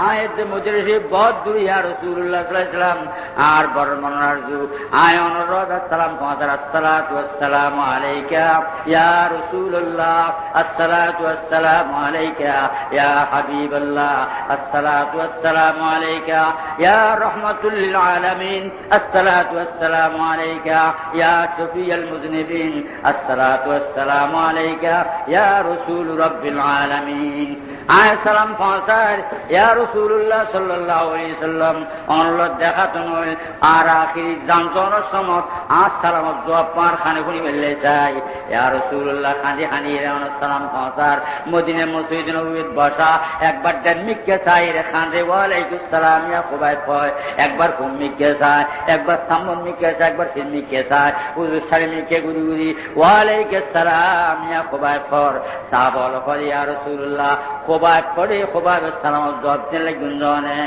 आए थे मुझे से बहुत दूर या रसूलुल्लाह सल्लल्लाहु अलैहि वसल्लम आर बरमन अर्जु आए अनुरोध अस्सलाम पहुंचा अस्सलातु वस्सलामु अलैका या रसूलुल्लाह अस्सलातु वस्सलामु अलैका या हबीबल्लाह अस्सलातु वस्सलामु अलैका या रहमतुल लिल आलमीन अस्सलातु वस्सलामु अलैका या शफी अल मुज़निबीन अस्सलातु वस्सलामु अलैका या रसूल रब्बिल आलमीन আয় সালাম পৌঁছায় ইয়া রাসূলুল্লাহ সাল্লাল্লাহু আলাইহি সাল্লাম অনুরোধ দেখাতো নয় আর আখিরি জানতনের সময় আর সালামত জবাব পার খানে খুনি মেলে চাই ইয়া রাসূলুল্লাহ খাঁদি খানি সালাম পৌঁছার মদিনা মসজিদ নববীত বসা একবার ডেনমিককে চাই রে খাঁদে ওয়ালাইকুম সালাম ইয়া খুবাই কয় একবার কুম্মিকে চায় একবার সাম্মিকে চায় একবার সিম্মিকে চায় হুজুর সালিমিকে গুরি গুরি ওয়ালাইকুম সালাম ইয়া খুবাই কর সাহাবা বলে ইয়া রাসূলুল্লাহ খুবাই পড়ে খুবাই সালামত জবাব দিলে গুঞ্জনে